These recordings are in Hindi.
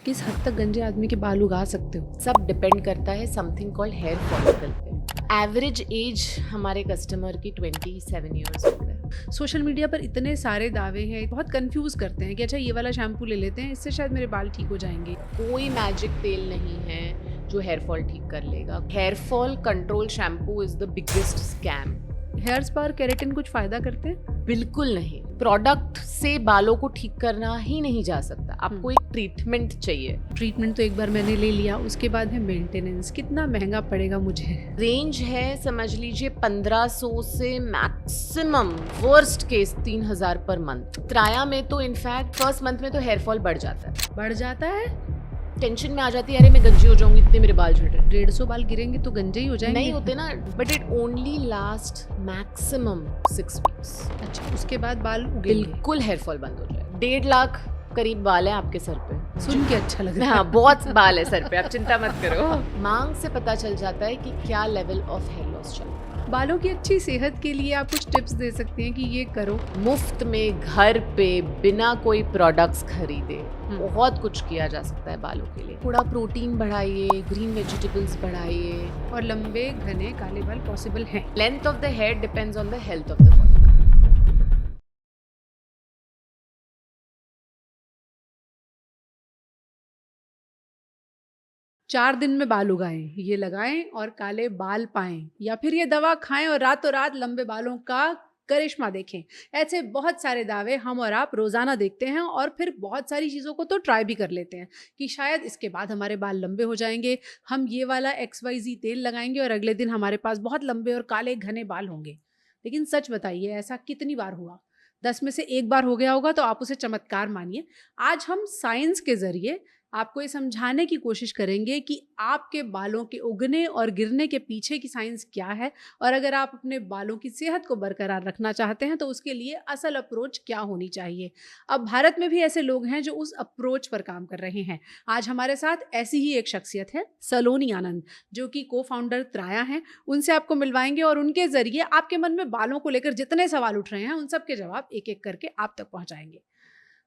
किस हद तक गंजे आदमी के बाल उगा सकते हो? सब डिपेंड करता है समथिंग कॉल्ड हेयर फॉलिकल पे। एवरेज एज हमारे कस्टमर की 27 ईयर्स ओल्ड है। सोशल मीडिया पर इतने सारे दावे हैं, बहुत कंफ्यूज करते हैं कि अच्छा ये वाला शैम्पू ले लेते हैं, इससे शायद मेरे बाल ठीक हो जाएंगे। कोई मैजिक तेल नहीं है जो हेयर फॉल ठीक कर लेगा। Hair fall control shampoo is the biggest scam. Hair spa और केराटिन कुछ फायदा करते हैं? बिल्कुल नहीं। प्रोडक्ट से बालों को ठीक करना ही नहीं जा सकता, आपको एक ट्रीटमेंट चाहिए। ट्रीटमेंट तो एक बार मैंने ले लिया, उसके बाद है मेंटेनेंस। कितना महंगा पड़ेगा मुझे? रेंज है समझ लीजिए 1500 से maximum worst case 3000 per month. त्राया में तो इनफैक्ट फर्स्ट मंथ में तो हेयर फॉल बढ़ जाता है। बढ़ जाता है? टेंशन में आ जाती है, अरे मैं गंजी हो जाऊंगी, इतने मेरे बाल झड़ रहे। 150 बाल गिरेंगे तो गंजे ही हो जाएंगे? नहीं होते ना, but it only last maximum 6 weeks. अच्छा, उसके बाद बाल उगेंगे? बिल्कुल हेयर फॉल बंद हो जाए। 1.5 लाख करीब बाल है आपके सर पे। सुन के अच्छा लग रहा है। हाँ, बहुत बाल है सर पे, आप चिंता मत करो। मांग से पता चल जाता है कि क्या लेवल ऑफ हेयर लॉस चल रहा है। बालों की अच्छी सेहत के लिए आप कुछ टिप्स दे सकते हैं कि ये करो? मुफ्त में घर पे बिना कोई प्रोडक्ट्स खरीदे बहुत कुछ किया जा सकता है बालों के लिए। थोड़ा प्रोटीन बढ़ाइए, ग्रीन वेजिटेबल्स बढ़ाइए। और लंबे घने काले बाल पॉसिबल हैं? Length of the hair depends on the health of the follicle. 4 दिन में बाल उगाएं, ये लगाएं और काले बाल पाएं, या फिर ये दवा खाएं और रातों रात लंबे बालों का करिश्मा देखें। ऐसे बहुत सारे दावे हम और आप रोजाना देखते हैं और फिर बहुत सारी चीज़ों को तो ट्राई भी कर लेते हैं कि शायद इसके बाद हमारे बाल लंबे हो जाएंगे, हम ये वाला XYZ तेल लगाएंगे और अगले दिन हमारे पास बहुत लंबे और काले घने बाल होंगे। लेकिन सच बताइए, ऐसा कितनी बार हुआ? 10 में से एक बार हो गया होगा तो आप उसे चमत्कार मानिए। आज हम साइंस के जरिए आपको ये समझाने की कोशिश करेंगे कि आपके बालों के उगने और गिरने के पीछे की साइंस क्या है, और अगर आप अपने बालों की सेहत को बरकरार रखना चाहते हैं तो उसके लिए असल अप्रोच क्या होनी चाहिए। अब भारत में भी ऐसे लोग हैं जो उस अप्रोच पर काम कर रहे हैं। आज हमारे साथ ऐसी ही एक शख्सियत है, सलोनी आनंद, जो कि को फाउंडर त्राया हैं। उनसे आपको मिलवाएंगे और उनके जरिए आपके मन में बालों को लेकर जितने सवाल उठ रहे हैं उन सब के जवाब एक एक करके आप तक पहुंचाएंगे।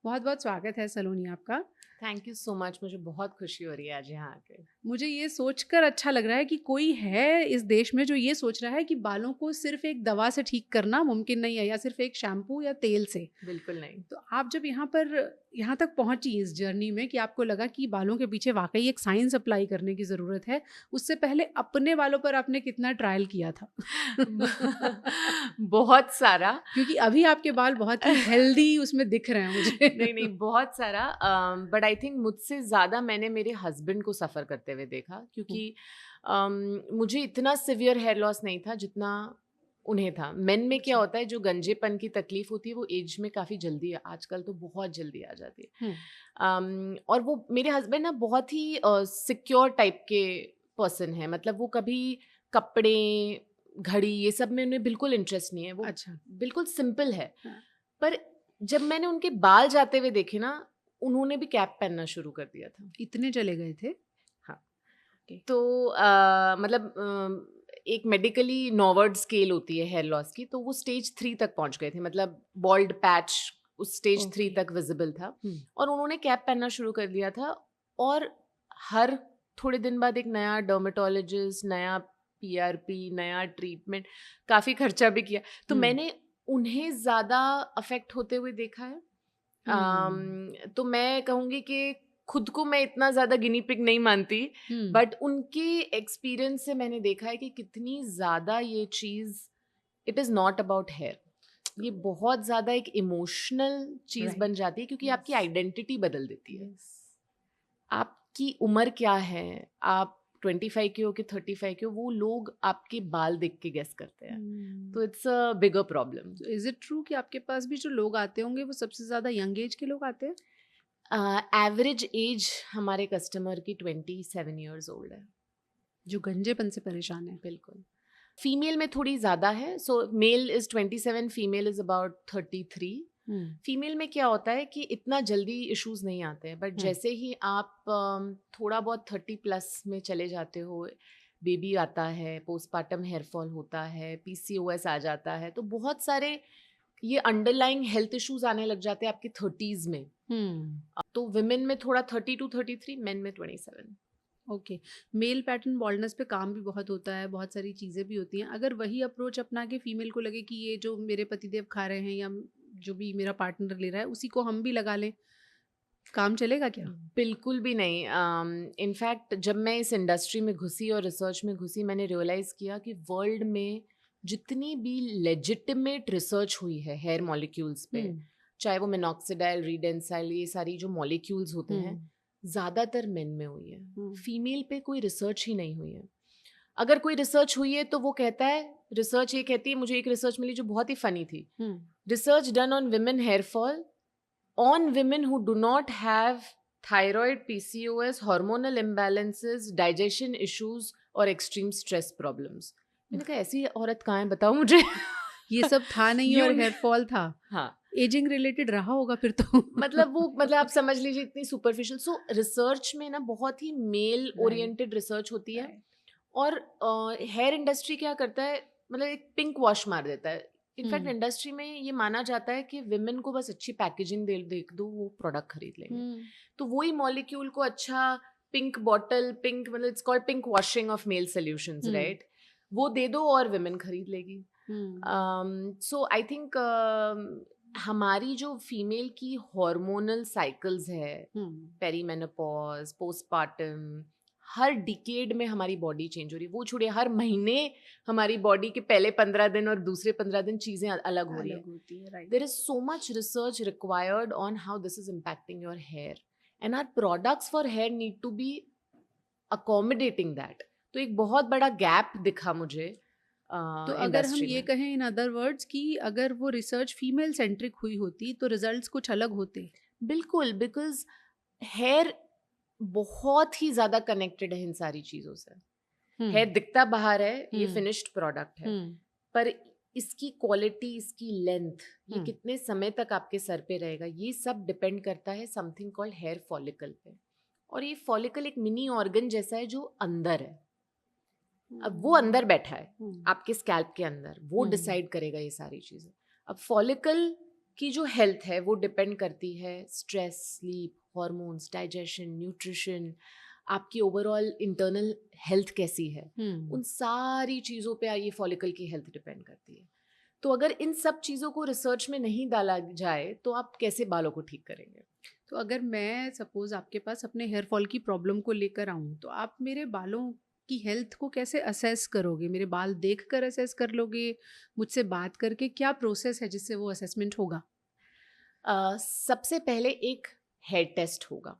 बहुत बहुत स्वागत है सलोनी आपका। थैंक यू सो मच, मुझे बहुत खुशी हो रही है आज यहाँ आके। मुझे ये सोचकर अच्छा लग रहा है कि कोई है इस देश में जो ये सोच रहा है कि बालों को सिर्फ एक दवा से ठीक करना मुमकिन नहीं है, या सिर्फ एक शैम्पू या तेल से। बिल्कुल नहीं। तो आप जब यहाँ तक पहुंची इस जर्नी में कि आपको लगा कि बालों के पीछे वाकई एक साइंस अप्लाई करने की ज़रूरत है, उससे पहले अपने बालों पर आपने कितना ट्रायल किया था? बहुत सारा। क्योंकि अभी आपके बाल बहुत ही हेल्दी उसमें दिख रहे हैं मुझे। नहीं नहीं, बहुत सारा। बट आई थिंक मुझसे ज़्यादा मैंने मेरे हस्बैंड को सफ़र करते हुए देखा, क्योंकि मुझे इतना सिवियर हेयर लॉस नहीं था जितना उन्हें था। मेन में क्या होता है, जो गंजेपन की तकलीफ होती है वो एज में काफ़ी जल्दी, आजकल तो बहुत जल्दी आ जाती है। और वो मेरे हस्बैंड ना बहुत ही सिक्योर टाइप के पर्सन है, मतलब वो कभी कपड़े, घड़ी, ये सब में उन्हें बिल्कुल इंटरेस्ट नहीं है। वो अच्छा। बिल्कुल सिंपल है। हाँ। पर जब मैंने उनके बाल जाते हुए देखे ना, उन्होंने भी कैप पहनना शुरू कर दिया था। इतने चले गए थे? हाँ। Okay. तो मतलब एक मेडिकली नॉर्वर्ड स्केल होती है हेयर लॉस की, तो वो स्टेज 3 तक पहुंच गए थे, मतलब बॉल्ड पैच उस स्टेज 3 Okay. तक विजिबल था। और उन्होंने कैप पहनना शुरू कर दिया था, और हर थोड़े दिन बाद एक नया डर्मेटोलॉजिस्ट, नया PRP, नया ट्रीटमेंट, काफ़ी खर्चा भी किया। तो मैंने उन्हें ज़्यादा अफेक्ट होते हुए देखा है। तो मैं कहूँगी कि खुद को मैं इतना ज़्यादा गिनी पिग नहीं मानती, बट उनके एक्सपीरियंस से मैंने देखा है कि कितनी ज़्यादा ये चीज़, it is not about hair, ये बहुत ज़्यादा एक इमोशनल चीज़ बन जाती है, क्योंकि आपकी आइडेंटिटी बदल देती है। आपकी उम्र क्या है, आप 25 के हो कि 35 के हो, वो लोग आपके बाल देख के गेस करते हैं। तो it's a bigger problem. Is it true कि आपके पास भी जो लोग आते होंगे वो सबसे ज्यादा यंग एज के लोग आते हैं? एवरेज एज हमारे कस्टमर की 27 ईयर्स ओल्ड है। जो गंजेपन से परेशान है? बिल्कुल। फीमेल में थोड़ी ज़्यादा है, so male is 27, female is about 33। Female में क्या होता है कि इतना जल्दी इश्यूज नहीं आते हैं, बट जैसे ही आप थोड़ा बहुत 30 प्लस में चले जाते हो, बेबी आता है, पोस्टपार्टम हेयर फॉल होता है, PCOS आ जाता है, तो बहुत सारे ये अंडरलाइंग हेल्थ इश्यूज आने लग जाते हैं आपके 30s में। तो विमेन में थोड़ा 30 to 33, मेन में 27। ओके। मेल पैटर्न बॉल्डनेस पे काम भी बहुत होता है, बहुत सारी चीज़ें भी होती हैं। अगर वही अप्रोच अपना के फीमेल को लगे कि ये जो मेरे पतिदेव खा रहे हैं या जो भी मेरा पार्टनर ले रहा है उसी को हम भी लगा लें, काम चलेगा क्या? बिल्कुल भी नहीं। इनफैक्ट जब मैं इस इंडस्ट्री में घुसी और रिसर्च में घुसी, मैंने रियलाइज़ किया कि वर्ल्ड में जितनी भी लेजिटिमेट रिसर्च हुई है हेयर मॉलिक्यूल्स पे, चाहे वो मिनॉक्सिडाइल, रीडेंसाइल, ये सारी जो मॉलिक्यूल्स होते हैं, ज़्यादातर मेन में हुई है। फीमेल पे कोई रिसर्च ही नहीं हुई है। अगर कोई रिसर्च हुई है तो वो कहता है, रिसर्च ये कहती है, मुझे एक रिसर्च मिली जो बहुत ही फनी थी। Research done on women hair fall on women who do not have thyroid, PCOS, hormonal imbalances, digestion issues और extreme stress problems। मैंने कहा ऐसी औरत कहाँ है, बताओ मुझे। ये सब था नहीं और हेयर फॉल था। हाँ, एजिंग रिलेटेड रहा होगा फिर तो। मतलब आप समझ लीजिए इतनी सुपरफिशियल। सो रिसर्च में ना बहुत ही मेल ओरिएंटेड रिसर्च होती है। और हेयर इंडस्ट्री क्या करता है, मतलब एक पिंक वॉश मार देता है। इनफैक्ट इंडस्ट्री में ये माना जाता है कि विमेन को बस अच्छी पैकेजिंग देख दो, वो प्रोडक्ट खरीद लेंगे। तो वही मॉलिक्यूल को अच्छा पिंक बॉटल, पिंक मतलब it's called pink washing of male solutions, right, वो दे दो और विमेन खरीद लेगी। सो आई थिंक हमारी जो फीमेल की हार्मोनल साइकिल्स है, पेरीमेनोपॉज, पोस्टपार्टम, हर डिकेड में हमारी बॉडी चेंज हो रही है। वो छोड़िए, हर महीने हमारी बॉडी के पहले 15 दिन और दूसरे 15 दिन चीजें अलग हो रही है। There is so much research required on how this is impacting your hair, and our products for hair need to be accommodating that. तो एक बहुत बड़ा गैप दिखा मुझे। तो अगर हम ये कहें इन अदर वर्ड्स कि अगर वो रिसर्च फीमेल सेंट्रिक हुई होती तो रिजल्ट्स कुछ अलग होते। बिल्कुल, बिकॉज हेयर बहुत ही ज्यादा कनेक्टेड है इन सारी चीजों से। हेयर दिखता बाहर है, ये फिनिश्ड प्रोडक्ट है, पर इसकी क्वालिटी, इसकी लेंथ, ये कितने समय तक आपके सर पे रहेगा, ये सब डिपेंड करता है समथिंग कॉल्ड हेयर फॉलिकल पे। और ये फॉलिकल एक मिनी ऑर्गन जैसा है जो अंदर है। अब वो अंदर बैठा है आपके स्कैल्प के अंदर, वो डिसाइड करेगा ये सारी चीजें। अब फॉलिकल की जो हेल्थ है वो डिपेंड करती है stress, sleep, hormones, digestion, nutrition, आपकी ओवरऑल इंटरनल हेल्थ कैसी है, उन सारी चीज़ों पे ये फॉलिकल की हेल्थ डिपेंड करती है। तो अगर इन सब चीज़ों को रिसर्च में नहीं डाला जाए तो आप कैसे बालों को ठीक करेंगे? तो अगर मैं सपोज आपके पास अपने हेयर फॉल की प्रॉब्लम को लेकर आऊँ तो आप मेरे बालों की हेल्थ को कैसे असेस करोगे? मेरे बाल देखकर असेस कर लोगे, मुझसे बात करके? क्या प्रोसेस है जिससे वो असेसमेंट होगा? सबसे पहले एक हेयर टेस्ट होगा।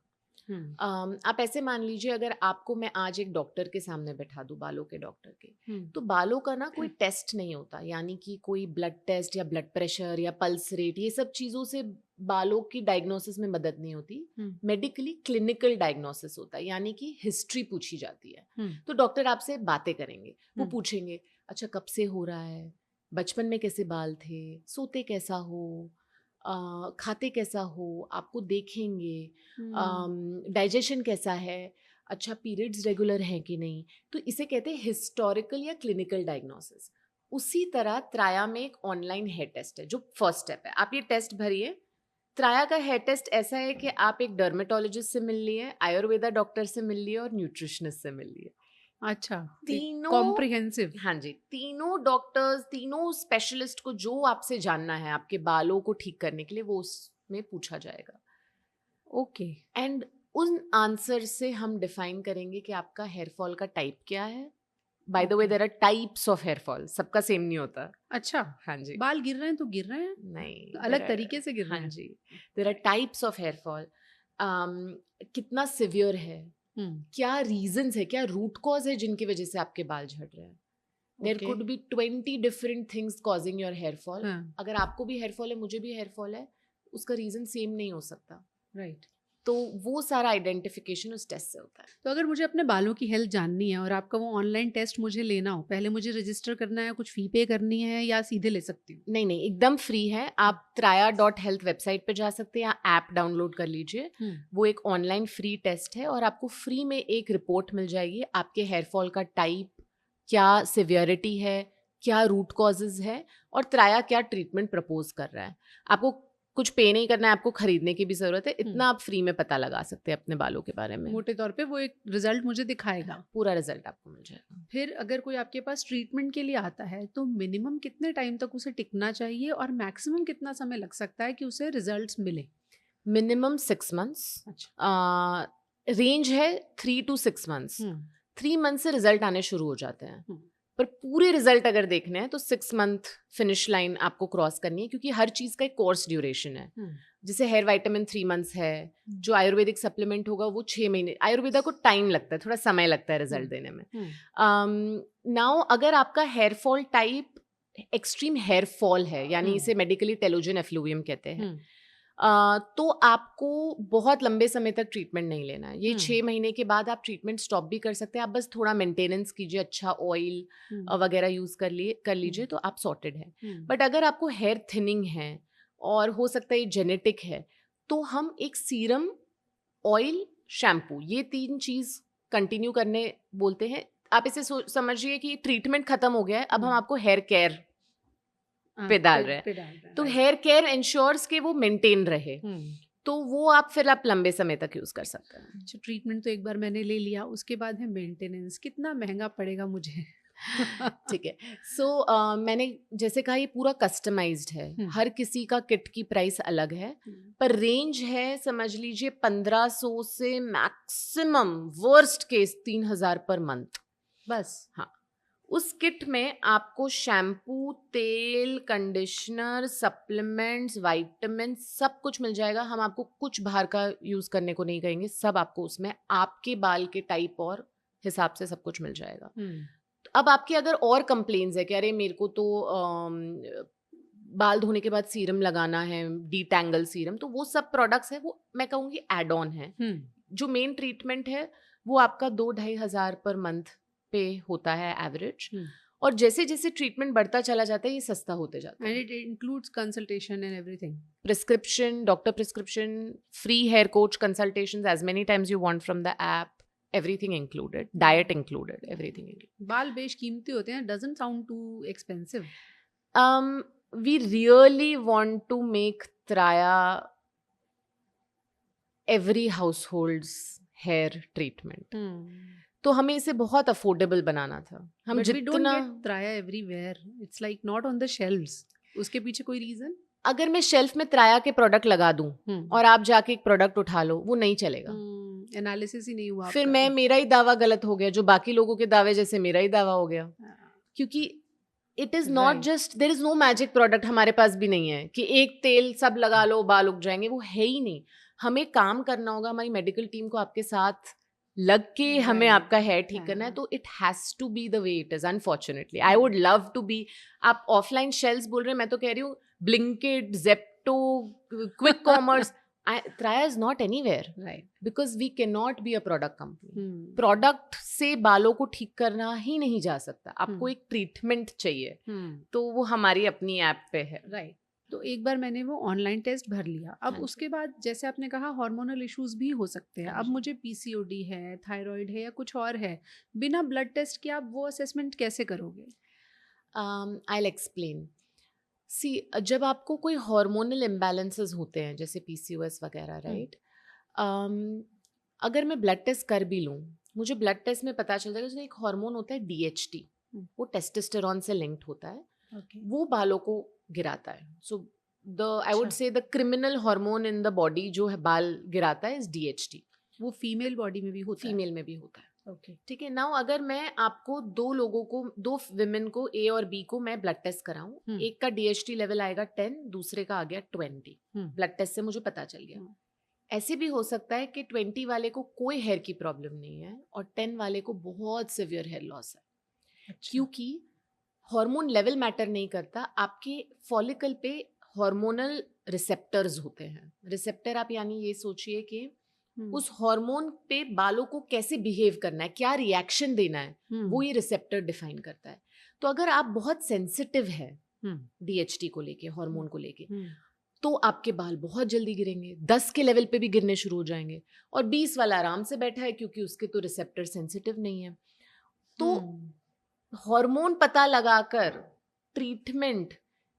आप ऐसे मान लीजिए, अगर आपको मैं आज एक डॉक्टर के सामने बैठा दूं, बालों के डॉक्टर के, तो बालों का ना कोई टेस्ट नहीं होता, यानी कि कोई ब्लड टेस्ट या ब्लड प्रेशर या पल्स रेट, ये सब चीज़ों से बालों की डायग्नोसिस में मदद नहीं होती। मेडिकली क्लिनिकल डायग्नोसिस होता है, यानी कि हिस्ट्री पूछी जाती है। तो डॉक्टर आपसे बातें करेंगे, वो पूछेंगे अच्छा कब से हो रहा है, बचपन में कैसे बाल थे, सोते कैसा हो, खाते कैसा हो, आपको देखेंगे, डाइजेशन कैसा है, अच्छा पीरियड्स रेगुलर हैं कि नहीं। तो इसे कहते हैं हिस्टोरिकल या क्लिनिकल डायग्नोसिस। उसी तरह त्राया में एक ऑनलाइन हेयर टेस्ट है जो फर्स्ट स्टेप है। आप ये टेस्ट भरिए। त्राया का हेयर टेस्ट ऐसा है कि आप एक डर्मेटोलॉजिस्ट से मिल लिए, आयुर्वेदा डॉक्टर से मिल लिए और न्यूट्रिशनिस्ट से मिल लिए। अच्छा, तीनों कॉम्प्रिहेंसिव। हाँ जी, तीनों डॉक्टर्स, तीनों स्पेशलिस्ट को जो आपसे जानना है आपके बालों को ठीक करने के लिए, वो उसमें पूछा जाएगा। ओके। एंड उन आंसर से हम डिफाइन करेंगे कि आपका हेयर फॉल का टाइप क्या है। By the way there are types of hair fall, सबका सेम नहीं होता। अच्छा, हाँ जी, बाल गिर रहे हैं तो गिर रहे हैं, नहीं अलग तरीके से गिर रहे हैं। हाँ जी, there are types of hair fall. कितना सिवियर है, क्या रीजंस है, क्या रूट कॉज है जिनकी वजह से आपके बाल झड़ रहे हैं। There could be 20 different things causing your hair fall. अगर आपको भी हेयर फॉल है, मुझे भी हेयर फॉल है, उसका रीजन सेम नहीं हो सकता, राइट। तो वो सारा आइडेंटिफिकेशन उस टेस्ट से होता है। तो अगर मुझे अपने बालों की हेल्थ जाननी है और आपका वो ऑनलाइन टेस्ट मुझे लेना हो, पहले मुझे रजिस्टर करना है, कुछ फी पे करनी है या सीधे ले सकती हूँ? नहीं नहीं, एकदम फ्री है। आप traya.health वेबसाइट पे जा सकते हैं या ऐप डाउनलोड कर लीजिए। वो एक ऑनलाइन फ्री टेस्ट है और आपको फ्री में एक रिपोर्ट मिल जाएगी, आपके हेयर फॉल का टाइप, क्या सिवियरिटी है, क्या रूट कॉजेज है और त्राया क्या ट्रीटमेंट प्रपोज कर रहा है। आपको कुछ पे नहीं करना है, आपको खरीदने की भी जरूरत है, इतना आप फ्री में पता लगा सकते हैं अपने बालों के बारे में। मोटे तौर पे वो एक रिजल्ट मुझे दिखाएगा। पूरा रिजल्ट आपको मिल जाएगा। फिर अगर कोई आपके पास ट्रीटमेंट के लिए आता है तो मिनिमम कितने टाइम तक उसे टिकना चाहिए और मैक्सिमम कितना समय लग सकता है कि उसे रिजल्ट्स मिले? मिनिमम 6 मंथ्स, अच्छा। रेंज है 3 to 6 मंथ्स। 3 मंथ से रिजल्ट आने शुरू हो जाते हैं, पर पूरे रिजल्ट अगर देखने हैं तो 6 मंथ फिनिश लाइन आपको क्रॉस करनी है, क्योंकि हर चीज का एक कोर्स ड्यूरेशन है। जैसे हेयर विटामिन 3 मंथ्स है, जो आयुर्वेदिक सप्लीमेंट होगा वो 6 महीने। आयुर्वेदा को टाइम लगता है, थोड़ा समय लगता है रिजल्ट देने में। नाउ अगर आपका hair fall type extreme hair fall है, यानी इसे मेडिकली टेलोजन एफ्लूवियम कहते हैं, तो आपको बहुत लंबे समय तक ट्रीटमेंट नहीं लेना है। ये 6 महीने के बाद आप ट्रीटमेंट स्टॉप भी कर सकते हैं। आप बस थोड़ा मेंटेनेंस कीजिए, अच्छा ऑयल वगैरह यूज कर लीजिए तो आप सॉर्टेड है। बट अगर आपको हेयर थिनिंग है और हो सकता है ये जेनेटिक है, तो हम एक सीरम, ऑयल, शैम्पू, ये 3 चीज कंटिन्यू करने बोलते हैं। आप इसे समझिए कि ट्रीटमेंट खत्म हो गया है, अब हम आपको हेयर केयर पे डाल रहे हैं। तो हेयर केयर इंश्योर्स कि वो मेंटेन रहे, तो वो आप लंबे समय तक यूज कर सकते हैं। अच्छा, ट्रीटमेंट तो एक बार मैंने ले लिया, उसके बाद है मेंटेनेंस। कितना महंगा पड़ेगा मुझे? ठीक है, सो मैंने जैसे कहा ये पूरा कस्टमाइज्ड है, हर किसी का किट की प्राइस अलग है, पर रेंज है समझ लीजिए 1500 से maximum worst case 3000 per month बस। हाँ, उस किट में आपको शैम्पू, तेल, कंडीशनर, सप्लीमेंट्स, विटामिन सब कुछ मिल जाएगा। हम आपको कुछ बाहर का यूज करने को नहीं कहेंगे, सब आपको उसमें आपके बाल के टाइप और हिसाब से सब कुछ मिल जाएगा। तो अब आपके अगर और कंप्लेन्स है कि अरे मेरे को तो बाल धोने के बाद सीरम लगाना है, डीटैंगल सीरम, तो वो सब प्रोडक्ट्स है, वो मैं कहूँगी एड ऑन है। जो मेन ट्रीटमेंट है वो आपका 2-2.5 हज़ार पर मंथ पे होता है एवरेज, और जैसे जैसे ट्रीटमेंट बढ़ता चला जाता है ये सस्ता होते जाता है। And it includes consultation and everything, prescription, doctor prescription, free hair coach consultations as many times you want from the app, everything included, diet included, everything included. बाल बेशकीमती होते हैं, doesn't sound too expensive. We really want to make Traya every households hair treatment, तो हमें इसे बहुत अफोर्डेबल बनाना था। हम जितना Traya everywhere, it's like not on the shelves. उसके पीछे कोई रीजन? अगर मैं शेल्फ में त्राया के प्रोडक्ट लगा दूं और आप जाके एक प्रोडक्ट उठा लो, वो नहीं चलेगा। एनालिसिस ही नहीं हुआ, फिर मेरा ही दावा गलत हो गया, जो बाकी लोगों के दावे जैसे मेरा ही दावा हो गया। क्योंकि it is not just, there is no magic product, हमारे पास भी नहीं है कि एक तेल सब लगा लो बाल उग जाएंगे, वो है ही नहीं। हमें काम करना होगा, हमारी मेडिकल टीम को आपके साथ लग के हमें आपका हेयर ठीक करना है, तो it has to be the way it is. Unfortunately I would love to be, आप ऑफलाइन शेल्स बोल रहे हैं, मैं तो कह रही हूँ Blinkit, Zepto, quick commerce, Traya is not anywhere, right? Because we can not be a product company. Product से बालों को ठीक करना ही नहीं जा सकता, आपको एक ट्रीटमेंट चाहिए, तो वो हमारी अपनी ऐप पे है, राइट? तो एक बार मैंने वो ऑनलाइन टेस्ट भर लिया, अब उसके बाद जैसे आपने कहा हार्मोनल इश्यूज भी हो सकते हैं। अब मुझे पीसीओडी है, थायराइड है या कुछ और है, बिना ब्लड टेस्ट के आप वो असेसमेंट कैसे करोगे? I will explain. सी, जब आपको कोई हार्मोनल इम्बैलेंसेस होते हैं जैसे पीसीओएस वगैरह, राइट, अगर मैं ब्लड टेस्ट कर भी लूँ, मुझे ब्लड टेस्ट में पता चल जाएगा, एक हार्मोन होता है डीएचटी, वो टेस्टोस्टेरोन से लिंक्ड होता है, वो बालों को गिराता है। So I would say the criminal hormone in the body जो है बाल गिराता है इज डीएचटी। वो फीमेल बॉडी में भी होता है? फीमेल में भी होता है। ओके, ठीक है। नाउ अगर मैं आपको 2 लोगों को, 2 विमेन को, ए और बी को मैं ब्लड टेस्ट कराऊं, एक का डीएचटी लेवल आएगा 10, दूसरे का आ गया 20, ब्लड टेस्ट से मुझे पता चल गया। ऐसे भी हो सकता है कि 20 वाले को कोई हेयर की प्रॉब्लम नहीं है और 10 वाले को बहुत सिवियर हेयर लॉस है। अच्छा। क्योंकि हार्मोन लेवल मैटर नहीं करता, आपके फॉलिकल पे हार्मोनल रिसेप्टर्स होते हैं। रिसेप्टर आप यानी ये सोचिए कि उस हार्मोन पे बालों को कैसे बिहेव करना है, क्या रिएक्शन देना है, वो ये रिसेप्टर डिफाइन करता है। तो अगर आप बहुत सेंसिटिव है डीएचटी को लेके, हार्मोन को लेके, तो आपके बाल बहुत जल्दी गिरेंगे, 10 के लेवल पे भी गिरने शुरू हो जाएंगे, और 20 वाला आराम से बैठा है क्योंकि उसके तो रिसेप्टर सेंसिटिव नहीं है। तो हार्मोन पता लगाकर ट्रीटमेंट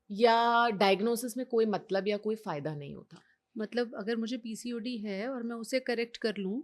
या डायग्नोसिस में कोई मतलब या कोई फायदा नहीं होता। मतलब अगर मुझे पीसीओडी है और मैं उसे करेक्ट कर लूँ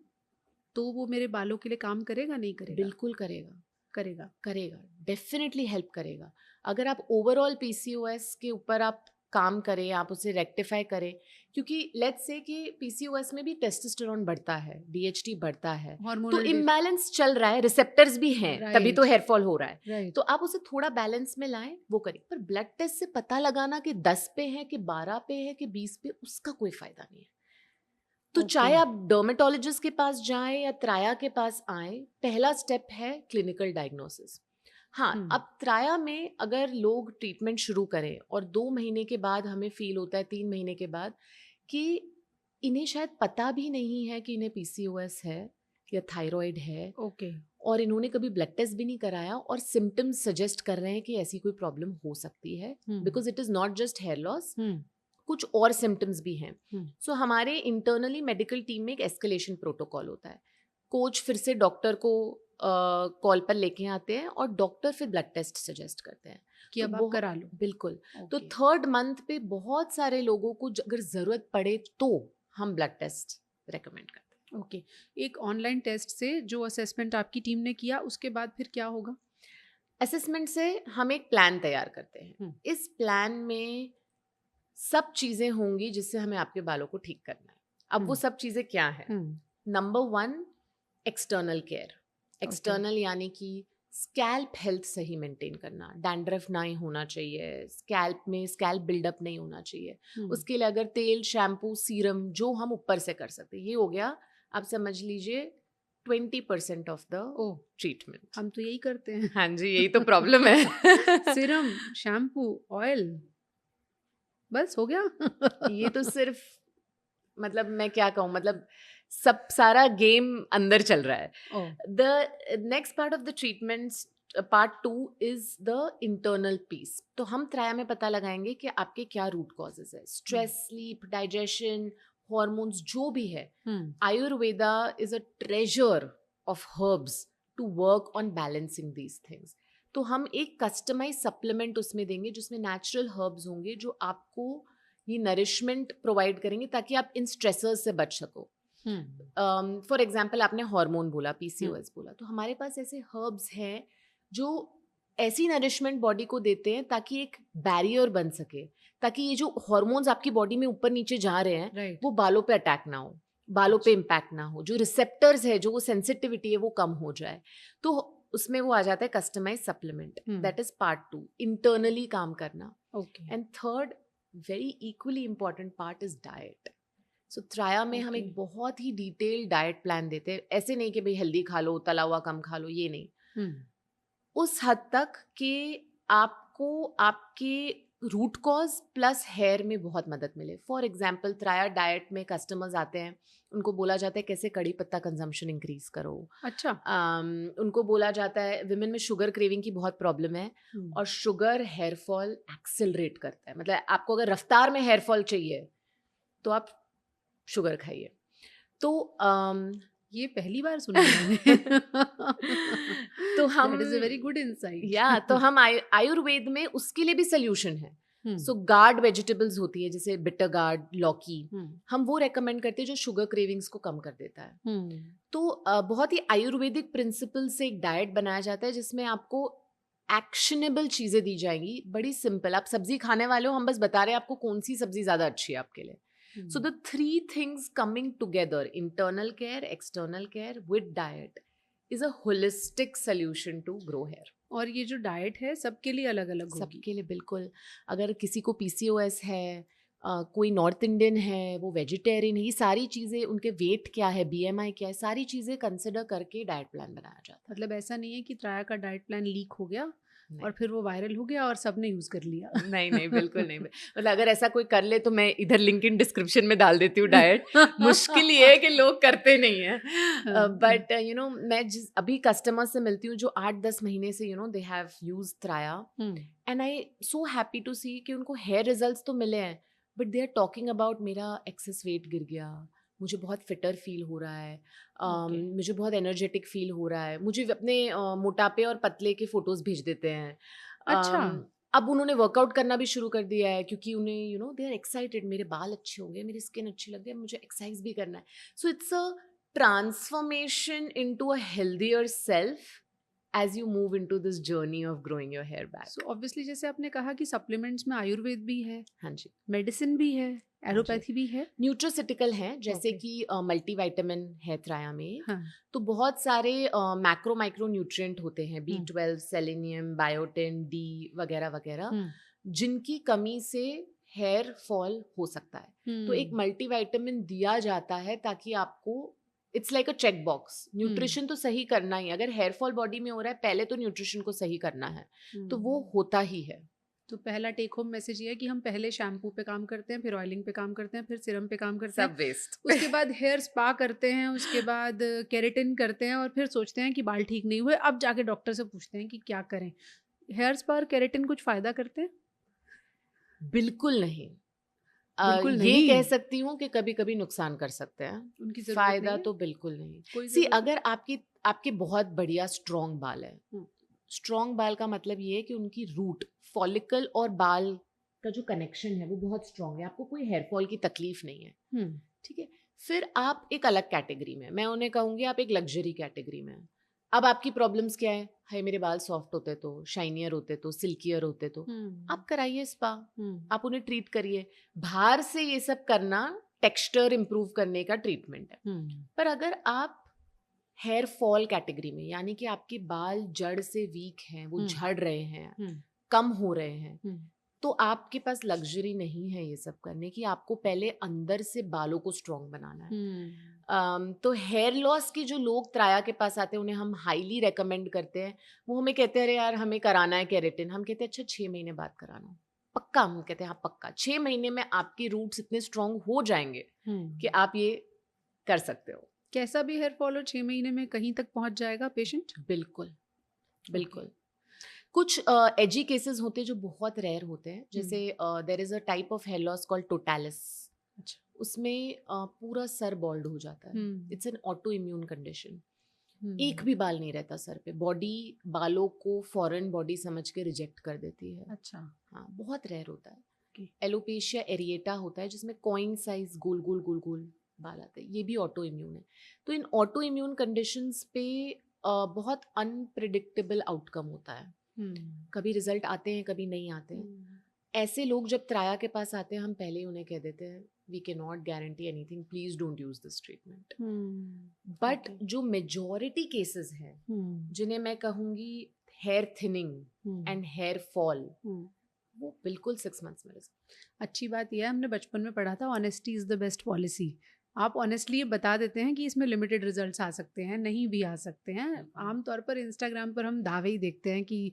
तो वो मेरे बालों के लिए काम करेगा नहीं करेगा? बिल्कुल करेगा, करेगा। करेगा, डेफिनेटली हेल्प करेगा। अगर आप ओवरऑल पीसीओएस के ऊपर आप काम करें, आप उसे रेक्टिफाई करें, क्योंकि लेट्स से कि पीसीओएस में भी टेस्टोस्टेरोन बढ़ता है, डीएचटी बढ़ता है, तो हार्मोनल इम्बैलेंस चल रहा है, रिसेप्टर्स भी हैं, तभी तो राइट हेयर फॉल हो रहा है। राइट तो आप उसे थोड़ा बैलेंस में लाएं, वो करें। पर ब्लड टेस्ट से पता लगाना कि 10 पे है कि 12 पे है कि 20 पे, उसका कोई फायदा नहीं है। तो ओके चाहे आप डर्मेटोलॉजिस्ट के पास जाएं या त्राया के पास आएं, पहला स्टेप है क्लिनिकल डायग्नोसिस। हाँ, अब त्राया में अगर लोग ट्रीटमेंट शुरू करें और 2 महीने के बाद हमें फील होता है, 3 महीने के बाद, कि इन्हें शायद पता भी नहीं है कि इन्हें पीसीओएस है या थायराइड है, ओके और इन्होंने कभी ब्लड टेस्ट भी नहीं कराया और सिम्टम्स सजेस्ट कर रहे हैं कि ऐसी कोई प्रॉब्लम हो सकती है, because it is not just hair loss, कुछ और सिम्टम्स भी हैं। सो हमारे इंटरनली मेडिकल टीम में एक एस्केलेशन प्रोटोकॉल होता है। कोच फिर से डॉक्टर को कॉल पर लेके आते हैं और डॉक्टर फिर ब्लड टेस्ट सजेस्ट करते हैं कि तो अब आप करा लो। बिल्कुल। तो ओके 3rd मंथ पे बहुत सारे लोगों को अगर ज़रूरत पड़े तो हम ब्लड टेस्ट रेकमेंड करते हैं। ओके एक ऑनलाइन टेस्ट से जो असेसमेंट आपकी टीम ने किया उसके बाद फिर क्या होगा? असेसमेंट से हम एक प्लान तैयार करते हैं। हम्म। इस प्लान में सब चीज़ें होंगी जिससे हमें आपके बालों को ठीक करना है। अब वो सब चीज़ें क्या है? Number 1, external care. एक्सटर्नल यानी कि स्कैल्प हेल्थ सही मेंटेन करना, डैंड्रफ नहीं होना चाहिए, स्कैल्प में स्कैल्प बिल्डअप नहीं होना चाहिए। उसके लिए अगर तेल, शैम्पू, सीरम जो हम ऊपर से कर सकते हैं, ये हो गया, आप समझ लीजिए 20% ऑफ द ओह ट्रीटमेंट। हम तो यही करते हैं। हाँ जी, यही तो प्रॉब्लम है। सिरम शैम्पू ऑयल बस हो गया। ये तो सिर्फ, मतलब मैं क्या कहूँ, मतलब सब सारा गेम अंदर चल रहा है। Oh the next part of the treatments, part 2 is the internal piece. तो हम त्राया में पता लगाएंगे कि आपके क्या रूट कॉजेज है, स्ट्रेस, स्लीप, डाइजेशन, हॉर्मोन्स, जो भी है। Ayurveda is a treasure of herbs to work on balancing these things. तो हम एक कस्टमाइज सप्लीमेंट उसमें देंगे जिसमें नेचुरल हर्ब्स होंगे जो आपको ये नरिशमेंट प्रोवाइड करेंगे ताकि आप इन स्ट्रेसर्स से बच सको। फॉर एग्जाम्पल आपने हार्मोन बोला, पीसीओएस बोला, तो हमारे पास ऐसे हर्ब्स हैं जो ऐसी नरिशमेंट बॉडी को देते हैं ताकि एक बैरियर बन सके, ताकि ये जो हार्मोन्स आपकी बॉडी में ऊपर नीचे जा रहे हैं राइट वो बालों पे अटैक ना हो, बालों पे इम्पैक्ट ना हो, जो रिसेप्टर्स है, जो वो सेंसिटिविटी है वो कम हो जाए। तो उसमें वो आ जाता है customise supplement. That is part 2, internally काम करना। Okay and third, very equally important part is diet. So Traya में हम एक बहुत ही डिटेल्ड डाइट प्लान देते हैं। ऐसे नहीं कि भाई हेल्दी खा लो, तला हुआ कम खा लो, ये नहीं। उस हद तक कि आपको आपके रूट कॉज प्लस हेयर में बहुत मदद मिले। फॉर एग्जाम्पल, त्राया डाइट में कस्टमर्स आते हैं, उनको बोला जाता है कैसे कड़ी पत्ता कंजम्पशन इंक्रीज करो। अच्छा उनको बोला जाता है, विमेन में शुगर क्रेविंग की बहुत प्रॉब्लम है और शुगर हेयर फॉल एक्सेलरेट करता है। मतलब आपको अगर रफ्तार में हेयर फॉल चाहिए तो आप शुगर खाइए। तो ये पहली बार सुना मैंने। तो हम that is a very good insight. या तो हम आयुर्वेद में उसके लिए भी सोल्यूशन है। सो गार्ड वेजिटेबल्स होती है जैसे बिटर गार्ड, लौकी, हम वो रेकमेंड करते हैं जो शुगर क्रेविंग्स को कम कर देता है। तो बहुत ही आयुर्वेदिक प्रिंसिपल से एक डाइट बनाया जाता है जिसमें आपको एक्शनेबल चीजें दी जाएंगी, बड़ी सिंपल। आप सब्जी खाने वाले हो, हम बस बता रहे हैं आपको कौन सी सब्जी ज्यादा अच्छी है आपके लिए। So the 3 things coming together, internal care, external care with diet, is a holistic solution to grow hair. और ये जो डाइट है सबके लिए अलग अलग होगी? सबके लिए बिल्कुल। अगर किसी को पीसीओएस है, कोई नॉर्थ इंडियन है, वो वेजिटेरियन है, ये सारी चीज़ें, उनके वेट क्या है, बीएमआई क्या है, सारी चीज़ें कंसिडर करके डाइट प्लान बनाया जाता है। मतलब ऐसा नहीं है कि त्राया का डाइट प्लान लीक हो गया और फिर वो वायरल हो गया और सबने यूज कर लिया। नहीं नहीं, बिल्कुल नहीं। मतलब अगर ऐसा कोई कर ले तो मैं इधर लिंक इन डिस्क्रिप्शन में डाल देती हूँ डाइट। मुश्किल ये है कि लोग करते नहीं है। बट यू नो, मैं अभी कस्टमर से मिलती हूँ जो 8-10 महीने से they have used Traya, and I so happy to see कि उनको हेयर रिजल्ट्स तो मिले हैं, but they are talking about मेरा एक्सेस वेट गिर गया, मुझे बहुत फिटर फील हो रहा है, मुझे बहुत एनर्जेटिक फील हो रहा है। मुझे अपने मोटापे और पतले के फोटोज भेज देते हैं। अच्छा अब उन्होंने वर्कआउट करना भी शुरू कर दिया है क्योंकि उन्हें दे आर एक्साइटेड, मेरे बाल अच्छे होंगे, मेरी स्किन अच्छी लग रही है, मुझे एक्सरसाइज भी करना है. So it's a transformation into a healthier self as you move into this journey of growing your hair back. So obviously जैसे आपने कहा कि सप्लीमेंट्स में आयुर्वेद भी है, हाँ जी. मेडिसिन भी है, एलोपैथी भी है. न्यूट्रोसिटिकल हैं, जैसे Okay. कि मल्टीविटामिन है त्राया में. हाँ. तो बहुत सारे मैक्रो माइक्रो न्यूट्रिएंट होते हैं, हम्म. B12, सेलेनियम, बायोटिन, डी वगैरह वगैरह, हम्म. जिनकी कमी से हेयर फॉल हो सकता है. तो एक मल्टीविटामिन दिया जाता है ताकि आपको, it's like a check box. Nutrition तो सही करना ही, अगर हेयर फॉल बॉडी में हो रहा है पहले तो न्यूट्रिशन को सही करना है, तो वो होता ही है. तो पहला टेक होम मैसेज ये है कि हम पहले शैम्पू पे काम करते हैं, फिर ऑयलिंग पे काम करते हैं, फिर सीरम पे काम करते हैं, सब वेस्ट. उसके बाद हेयर स्पा करते हैं, उसके बाद केराटिन करते हैं और फिर सोचते हैं कि बाल ठीक नहीं हुए, अब जाके डॉक्टर से पूछते हैं कि क्या करें. हेयर स्पा और केराटिन कुछ फायदा करते हैं? बिल्कुल नहीं. बिल्कुल ये नहीं. कह सकती हूँ कि कभी कभी नुकसान कर सकते हैं, उनकी जरूरत फायदा नहीं है? तो बिल्कुल नहीं. कोई सी, जरूरत अगर आपके बहुत बढ़िया स्ट्रॉन्ग बाल है, हम्म. स्ट्रॉन्ग बाल का मतलब ये है कि उनकी रूट, फॉलिकल और बाल का जो कनेक्शन है वो बहुत स्ट्रॉन्ग है, आपको कोई हेयर फॉल की तकलीफ नहीं है, हम्म. ठीक है. फिर आप एक अलग कैटेगरी में, मैं उन्हें कहूँगी आप एक लग्जरी कैटेगरी में हैं. अब आपकी प्रॉब्लम्स क्या है? हाय मेरे बाल सॉफ्ट होते तो, शाइनियर होते तो, सिल्कियर होते तो, आप कराइए स्पा, आप उन्हें ट्रीट करिए. बाहर से ये सब करना टेक्सचर इंप्रूव करने का ट्रीटमेंट है. पर अगर आप हेयर फॉल कैटेगरी में, यानी कि आपके बाल जड़ से वीक हैं, वो झड़ रहे हैं, कम हो रहे हैं, तो आपके पास लग्जरी नहीं है ये सब करने की. आपको पहले अंदर से बालों को स्ट्रॉन्ग बनाना है. तो हेयर लॉस के जो लोग त्राया के पास आते हैं उन्हें हम हाईली रेकमेंड करते हैं. वो हमें कहते हैं अरे यार हमें कराना है केराटिन. हम कहते हैं अच्छा 6 महीने बाद कराना. पक्का? हम कहते हैं हाँ पक्का. 6 महीने में आपकी रूट्स इतने स्ट्रॉन्ग हो जाएंगे कि आप ये कर सकते हो. कैसा भी हेयर फॉल हो 6 महीने में कहीं तक पहुंच जाएगा पेशेंट? बिल्कुल बिल्कुल. कुछ एजी केसेस होते हैं जो बहुत रेयर होते हैं, जैसे there is a type of hair loss called totalis. अच्छा. उसमें पूरा सर बॉल्ड हो जाता है. It's an auto immune condition. एक भी बाल नहीं रहता सर पे. बॉडी बालों को फॉरेन बॉडी समझ के रिजेक्ट कर देती है. अच्छा. हाँ, बहुत रेयर होता है. Okay. एलोपेशिया एरिएटा होता है जिसमें कॉइन साइज गोल गोल गोल गोल बाल आते हैं. ये भी ऑटो इम्यून है. तो इन ऑटो इम्यून कंडीशंस पे बहुत अनप्रिडिक्टेबल आउटकम होता है. कभी रिजल्ट आते हैं, कभी नहीं आते हैं. ऐसे लोग जब त्राया के पास आते हैं हम पहले ही उन्हें कह देते हैं we can not guarantee anything, please don't use this treatment. But जो मेजॉरिटी केसेस हैं जिन्हें मैं कहूँगी hair thinning and hair fall, वो बिल्कुल 6 months में रिजल्ट. अच्छी बात यह है, हमने बचपन में पढ़ा था honesty is the best policy. आप ऑनेस्टली ये बता देते हैं कि इसमें लिमिटेड रिजल्ट्स आ सकते हैं, नहीं भी आ सकते हैं. आमतौर पर इंस्टाग्राम पर हम दावे ही देखते हैं कि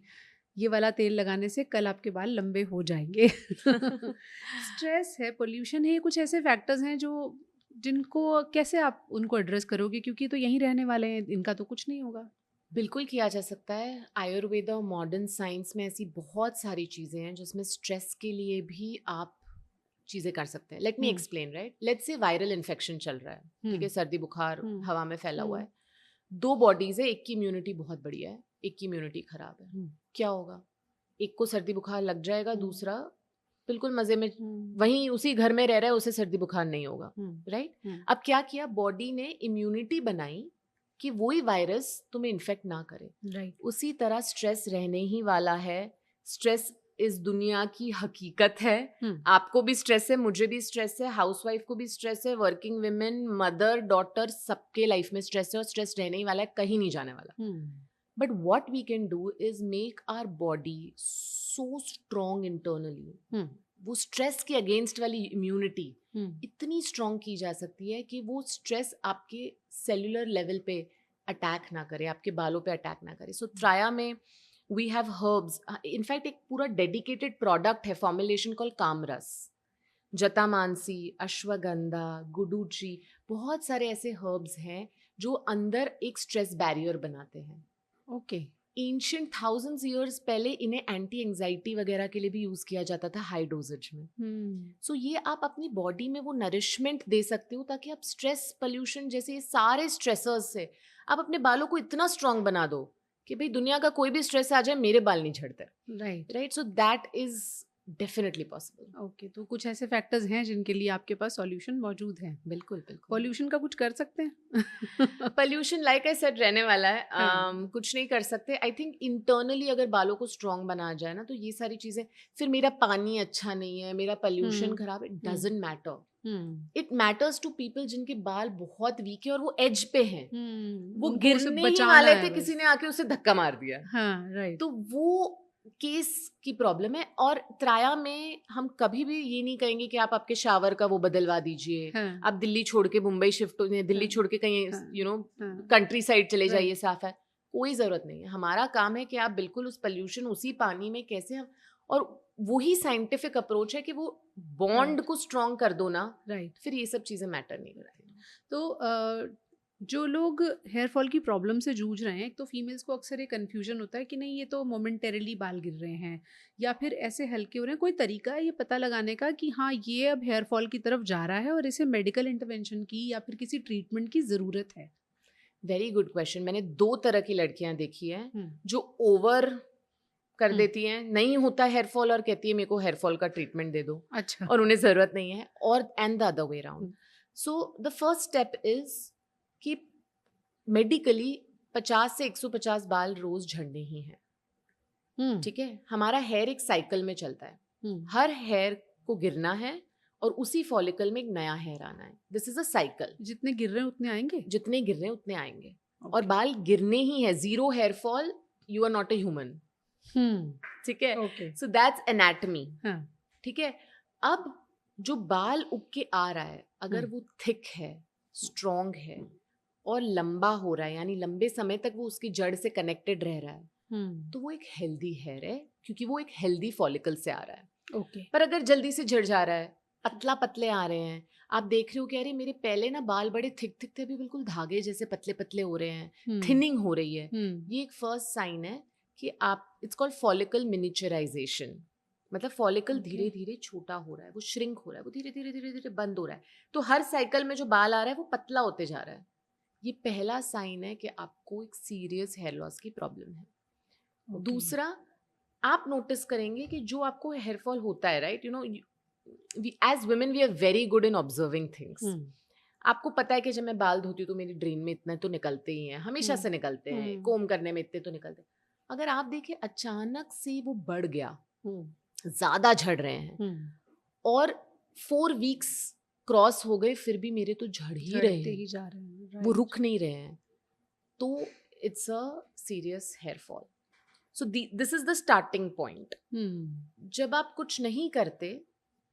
ये वाला तेल लगाने से कल आपके बाल लंबे हो जाएंगे. स्ट्रेस है, पोल्यूशन है, ये कुछ ऐसे फैक्टर्स हैं जो जिनको कैसे आप उनको एड्रेस करोगे, क्योंकि तो यहीं रहने वाले हैं, इनका तो कुछ नहीं होगा. बिल्कुल किया जा सकता है. आयुर्वेदा और मॉडर्न साइंस में ऐसी बहुत सारी चीज़ें हैं जिसमें स्ट्रेस के लिए भी आप चीज़ें कर सकते हैं. Let me explain. Right, let's say viral infection चल रहा है, ठीक है, सर्दी बुखार हवा में फैला हुआ है. 2 बॉडीज है, एक की इम्यूनिटी बहुत बढ़िया है, एक की इम्यूनिटी खराब है. क्या होगा? एक को सर्दी बुखार लग जाएगा, दूसरा बिल्कुल मजे में वहीं उसी घर में रह रहा है, उसे सर्दी बुखार नहीं होगा. राइट. अब क्या किया, बॉडी ने इम्यूनिटी बनाई कि वही वायरस तुम्हें इन्फेक्ट ना करे. राइट. उसी तरह स्ट्रेस रहने ही वाला है. स्ट्रेस इस दुनिया की हकीकत है. आपको भी स्ट्रेस है, मुझे भी स्ट्रेस है, हाउसवाइफ को भी स्ट्रेस है, वर्किंग विमेन, मदर, डॉटर, सबके लाइफ में स्ट्रेस है और स्ट्रेस रहने ही वाला है, कहीं नहीं जाने वाला. But what we can do is make our body so strong internally. वो स्ट्रेस के अगेंस्ट वाली इम्यूनिटी इतनी स्ट्रॉन्ग की जा सकती है कि वो स्ट्रेस आपके सेल्यूलर लेवल पे अटैक ना करे, आपके बालों पे अटैक ना करे. सो त्राया में वी हैव हर्ब्स. इनफैक्ट एक पूरा डेडिकेटेड प्रोडक्ट है, फॉर्मुलेशन कॉल कामरस. जटामानसी, अश्वगंधा, गुडूची, बहुत सारे ऐसे हर्ब्स हैं जो अंदर एक स्ट्रेस बैरियर बनाते हैं. ओके. एंशिएंट थाउजेंड्स ईयर्स पहले इन्हें एंटी एंजाइटी वगैरह के लिए भी यूज किया जाता था हाई डोजेज में. सो ये आप अपनी बॉडी में वो नरिशमेंट दे सकते हो ताकि आप स्ट्रेस, पोल्यूशन जैसे ये सारे स्ट्रेसर्स से आप अपने बालों को इतना स्ट्रांग बना दो कि भाई दुनिया का कोई भी स्ट्रेस आ जाए मेरे बाल नहीं झड़ते, right. Right? So that is definitely possible. Okay, तो कुछ ऐसे फैक्टर्स हैं जिनके लिए आपके पास सॉल्यूशन मौजूद है। बिल्कुल बिल्कुल। पॉल्यूशन का कुछ कर सकते हैं? पोल्यूशन लाइक आई सेड रहने वाला है, हाँ। कुछ नहीं कर सकते। आई थिंक इंटरनली अगर बालों को स्ट्रांग बना जाए ना, तो ये सारी चीजें, फिर मेरा पानी अच्छा नहीं है, मेरा पोल्यूशन हम्म, खराब, it doesn't matter. Hmm, it matters to people जिनके बाल बहुत वीक है और वो एज पे हैं, वो उनको उसे गिरने ही बचाना वाले है थे, बस। किसी ने आके उसे धक्का मार दिया, हाँ, राइट। तो वो केस की प्रॉब्लम है। और त्राया में हम कभी भी ये नहीं कहेंगे कि आप आपके शावर का वो बदलवा दीजिए, हाँ, आप दिल्ली छोड़ के मुंबई शिफ्ट हो, दिल्ली हाँ, छोड़ के कहीं हाँ, यू नो हाँ, कंट्री साइड चले राइट। जाइए, साफ है, कोई जरूरत नहीं है। हमारा काम है कि आप बिल्कुल उस पोल्यूशन उसी पानी में कैसे हम, और वही साइंटिफिक अप्रोच है कि वो बॉन्ड को स्ट्रॉन्ग कर दो ना, राइट। फिर ये सब चीजें मैटर नहीं करती। तो जो लोग हेयर फॉल की प्रॉब्लम से जूझ रहे हैं, एक तो फीमेल्स को अक्सर ये कन्फ्यूजन होता है कि नहीं ये तो मोमेंटरीली बाल गिर रहे हैं या फिर ऐसे हल्के हो रहे हैं। कोई तरीका है ये पता लगाने का कि हाँ ये अब हेयर फॉल की तरफ जा रहा है और इसे मेडिकल इंटरवेंशन की या फिर किसी ट्रीटमेंट की ज़रूरत है? Very good question. मैंने 2 तरह की लड़कियां देखी हैं, हम्म, जो ओवर कर हम्म, देती हैं, नहीं होता हेयर फॉल और कहती है मेरे को हेयर फॉल का ट्रीटमेंट दे दो, अच्छा। और उन्हें ज़रूरत नहीं है, और and the other way around. Hmm, so the first step is कि मेडिकली 50 से 150 बाल रोज झड़ने ही हैं, हम्म, ठीक है? हमारा हेयर एक साइकिल में चलता है, हम्म, हर हेयर को गिरना है और उसी फॉलिकल में एक नया हेयर आना है। This is a cycle. जितने गिर रहे हैं उतने आएंगे। जितने गिर रहे हैं उतने आएंगे, और ओके। बाल गिरने ही है। Zero hair fall, you are not a human, hmm, ठीक है? ओके। सो दैट्स एनाटमी, हाँ, ठीक है? अब जो बाल उग के आ रहा है, अगर हम्म, वो थिक है, स्ट्रॉन्ग है और लंबा हो रहा है, यानी लंबे समय तक वो उसकी जड़ से कनेक्टेड रह रहा है, हम्म, तो वो एक हेल्दी हेयर है, क्योंकि वो एक हेल्दी फॉलिकल से आ रहा है। ओके। पर अगर जल्दी से झड़ जा रहा है, पतला पतले आ रहे हैं, आप देख रहे हो कि अरे मेरे पहले ना बाल बड़े थिक थिक थे, अभी बिल्कुल धागे जैसे पतले पतले हो रहे हैं, हम्म, थिनिंग हो रही है, हम्म, ये एक फर्स्ट साइन है कि आप, इट्स कॉल्ड फॉलिकल मिनिचराइजेशन। मतलब फॉलिकल ओके। धीरे धीरे छोटा हो रहा है, वो श्रिंक हो रहा है, वो धीरे धीरे धीरे धीरे बंद हो रहा है। तो हर साइकिल में जो बाल आ रहा है वो पतला होते जा रहा है। ये पहला साइन है कि आपको एक सीरियस हेयर लॉस की प्रॉब्लम है। ओके। दूसरा, आप नोटिस करेंगे कि जो आपको हेयर फॉल होता है, right, you know, as women we are very good in observing things. Hmm, आपको पता है कि जब मैं बाल धोती हूँ तो मेरी ड्रेन में इतने तो निकलते ही हैं, हमेशा हम्म, से निकलते हैं, हम्म, कोम करने में इतने तो निकलते हैं। अगर आप देखिए अचानक से वो बढ़ गया, हम्म, ज्यादा झड़ रहे हैं, हम्म, और 4 वीक्स क्रॉस हो गए फिर भी मेरे तो झड़ ही रहे झड़ते हैं, ही जा रहे हैं, वो राइट। रुक नहीं रहे हैं, तो it's a serious hair fall. So this is the starting point. जब आप कुछ नहीं करते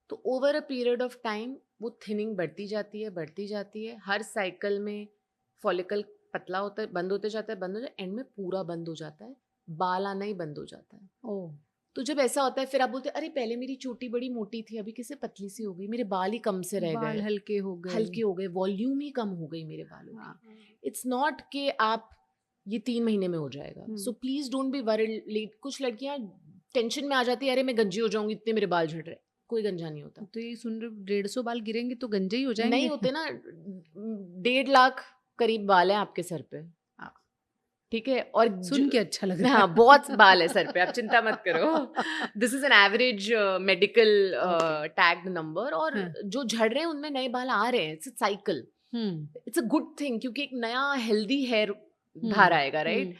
तो over a period of time वो थिनिंग बढ़ती जाती है, बढ़ती जाती है। हर साइकिल में फॉलिकल पतला होता है, बंद होते जाता है, बंद हो जाता है, एंड में पूरा बंद हो जाता है, बाल आना ही बंद हो जाता है। ओह, तो जब ऐसा होता है फिर आप बोलते हैं अरे पहले मेरी चोटी बड़ी मोटी थी, अभी कैसे पतली सी हो गई, मेरे बाल ही कम से रह बाल गए, हल्के हो गए। हल्के हो गए, वॉल्यूम ही कम हो गई मेरे बालों की। हाँ, इट्स नॉट कि आप ये 3 महीने में हो जाएगा। So please don't be worried. कुछ लड़कियां टेंशन में आ जाती है, अरे मैं गंजी हो जाऊंगी, इतने मेरे बाल झड़ रहे। कोई गंजा नहीं होता, तो ये सुन रहे 150 बाल गिरेंगे तो गंजे ही हो नहीं जाएंगे। होते ना। 1.5 लाख करीब बाल है आपके सर पे, हाँ, ठीक है? और सुन के अच्छा लग रहा हाँ, है। बहुत बाल है सर पे, आप चिंता मत करो। This is an average medical okay. Tagged number. और हाँ, जो झड़ रहे हैं उनमें नए बाल आ रहे हैं, it's a cycle, hmm, it's a good thing, क्योंकि एक नया हेल्दी हेयर बाहर हम्म, आएगा, राइट?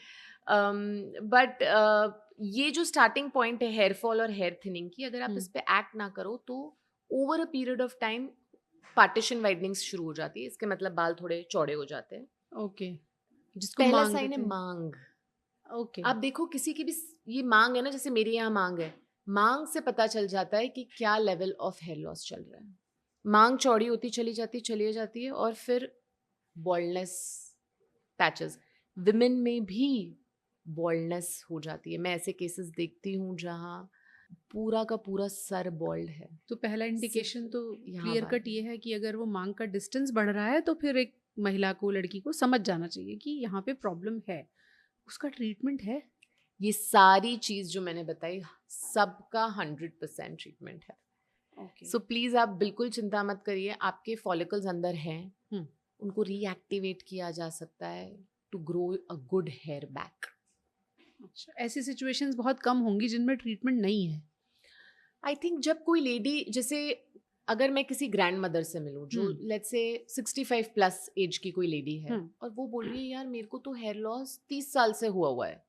बट ये जो स्टार्टिंग पॉइंट है हेयर फॉल और हेयर थिनिंग की, अगर आप इस पे एक्ट ना करो तो over a period of time partition widening शुरू हो जाती है। इसके मतलब बाल थोड़े चौड़े हो जाते हैं। ओके। जिसको पहला मांग साइन है कहते हैं। मांग। ओके। आप देखो किसी की भी ये मांग है ना, जैसे मेरे यहाँ मांग है, मांग से पता चल जाता है कि क्या लेवल ऑफ हेयर लॉस चल रहा है। मांग चौड़ी होती चली जाती है, और फिर बॉल्डनेस पैचेस, विमेन में भी बॉल्डनेस हो जाती है। मैं ऐसे केसेस देखती हूँ जहाँ पूरा का पूरा सर बॉल्ड है, तो पहला इंडिकेशन सिर्फ तो यहाँ क्लियर बाल कट ये है कि अगर वो मांग का डिस्टेंस बढ़ रहा है तो फिर एक महिला को, लड़की को समझ जाना चाहिए कि यहाँ पे प्रॉब्लम है। उसका ट्रीटमेंट है? ये सारी चीज जो मैंने बताई सबका 100% ट्रीटमेंट है। ओके। सो प्लीज आप बिल्कुल चिंता मत करिए, आपके फॉलिकल्स अंदर हैं, उनको रीएक्टिवेट किया जा सकता है to grow a good hair back. अच्छा, ऐसी सिचुएशंस बहुत कम होंगी जिनमें ट्रीटमेंट नहीं है। आई थिंक जब कोई लेडी, जैसे अगर मैं किसी ग्रैंड मदर से मिलूं जो लेट्स से 65 प्लस एज की कोई लेडी है और वो बोल रही है यार मेरे को तो हेयर लॉस 30 साल से हुआ है,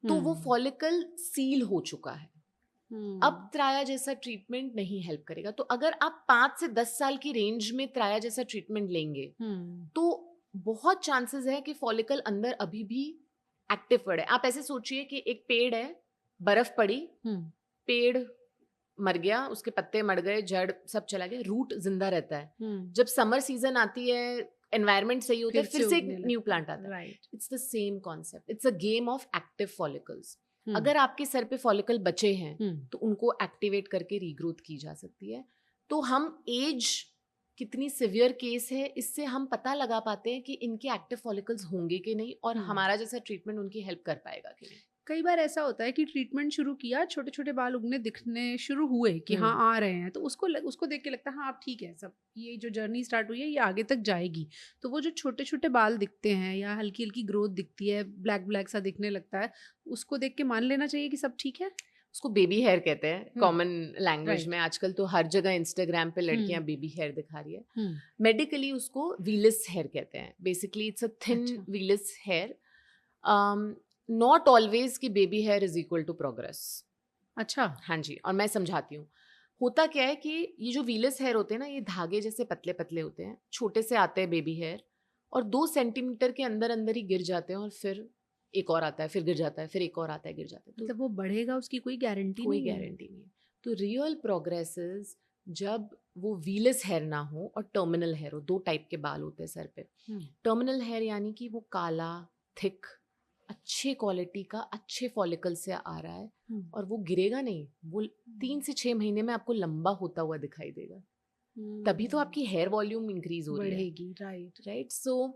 तो वो फॉलिकल सील हो चुका है। अब त्राया जैसा ट्रीटमेंट नहीं हेल्प करेगा। तो अगर आप 5 से 10 साल की रेंज में त्राया जैसा ट्रीटमेंट लेंगे तो बहुत चांसेस है कि फॉलिकल अंदर अभी भी एक्टिव पड़े। आप ऐसे सोचिए कि एक पेड़ है, बर्फ पड़ी, पेड़ मर गया, उसके पत्ते मर गए, जड़ सब चला गया, रूट जिंदा रहता है। जब समर सीजन आती है, एनवायरनमेंट सही होता है, फिर से एक न्यू प्लांट आता है। It's the same concept, it's a game of active follicles. अगर आपके सर पे फॉलिकल बचे हैं तो उनको एक्टिवेट करके रीग्रोथ की जा सकती है। तो हम एज कितनी सिवियर केस है इससे हम पता लगा पाते हैं कि इनके एक्टिव फॉलिकल्स होंगे कि नहीं और हमारा जैसा ट्रीटमेंट उनकी हेल्प कर पाएगा कि नहीं। कई बार ऐसा होता है कि ट्रीटमेंट शुरू किया, छोटे छोटे बाल उगने दिखने शुरू हुए कि हाँ आ रहे हैं, तो उसको देख के लगता है हाँ अब ठीक है, सब ये जो जर्नी स्टार्ट हुई है ये आगे तक जाएगी। तो वो जो छोटे छोटे बाल दिखते हैं या हल्की हल्की ग्रोथ दिखती है, ब्लैक ब्लैक सा दिखने लगता है, उसको देख के मान लेना चाहिए कि सब ठीक है। उसको बेबी हेयर कहते हैं कॉमन लैंग्वेज में। आजकल तो हर जगह इंस्टाग्राम पे लड़कियां बेबी हेयर दिखा रही है। मेडिकली उसको वीलस हेयर कहते हैं। Basically it's a thin vellus hair. Not always कि baby hair is equal to progress. अच्छा, हाँ जी, और मैं समझाती हूँ। होता क्या है कि ये जो वीलस हेयर होते हैं ना, ये धागे जैसे पतले पतले होते हैं, छोटे से आते हैं बेबी हेयर और 2 सेंटीमीटर के अंदर अंदर ही गिर जाते हैं और फिर एक और आता है, फिर गिर जाता है, फिर एक और आता है, गिर जाता है। तो मतलब वो बढ़ेगा उसकी कोई गारंटी कोई नहीं है। गारंटी नहीं है। तो रियल प्रोग्रेसेस जब वो वीलस हेयर ना हो और टर्मिनल हेयर हो। 2 टाइप के बाल होते हैं सर पे। टर्मिनल हेयर यानी कि वो काला, थिक, अच्छे क्वालिटी का, अच्छे फॉलिकल से आ रहा है और वो गिरेगा नहीं, वो 3 से 6 महीने में आपको लंबा होता हुआ दिखाई देगा। तभी तो आपकी हेयर वॉल्यूम इंक्रीज हो रही है। राइट। सो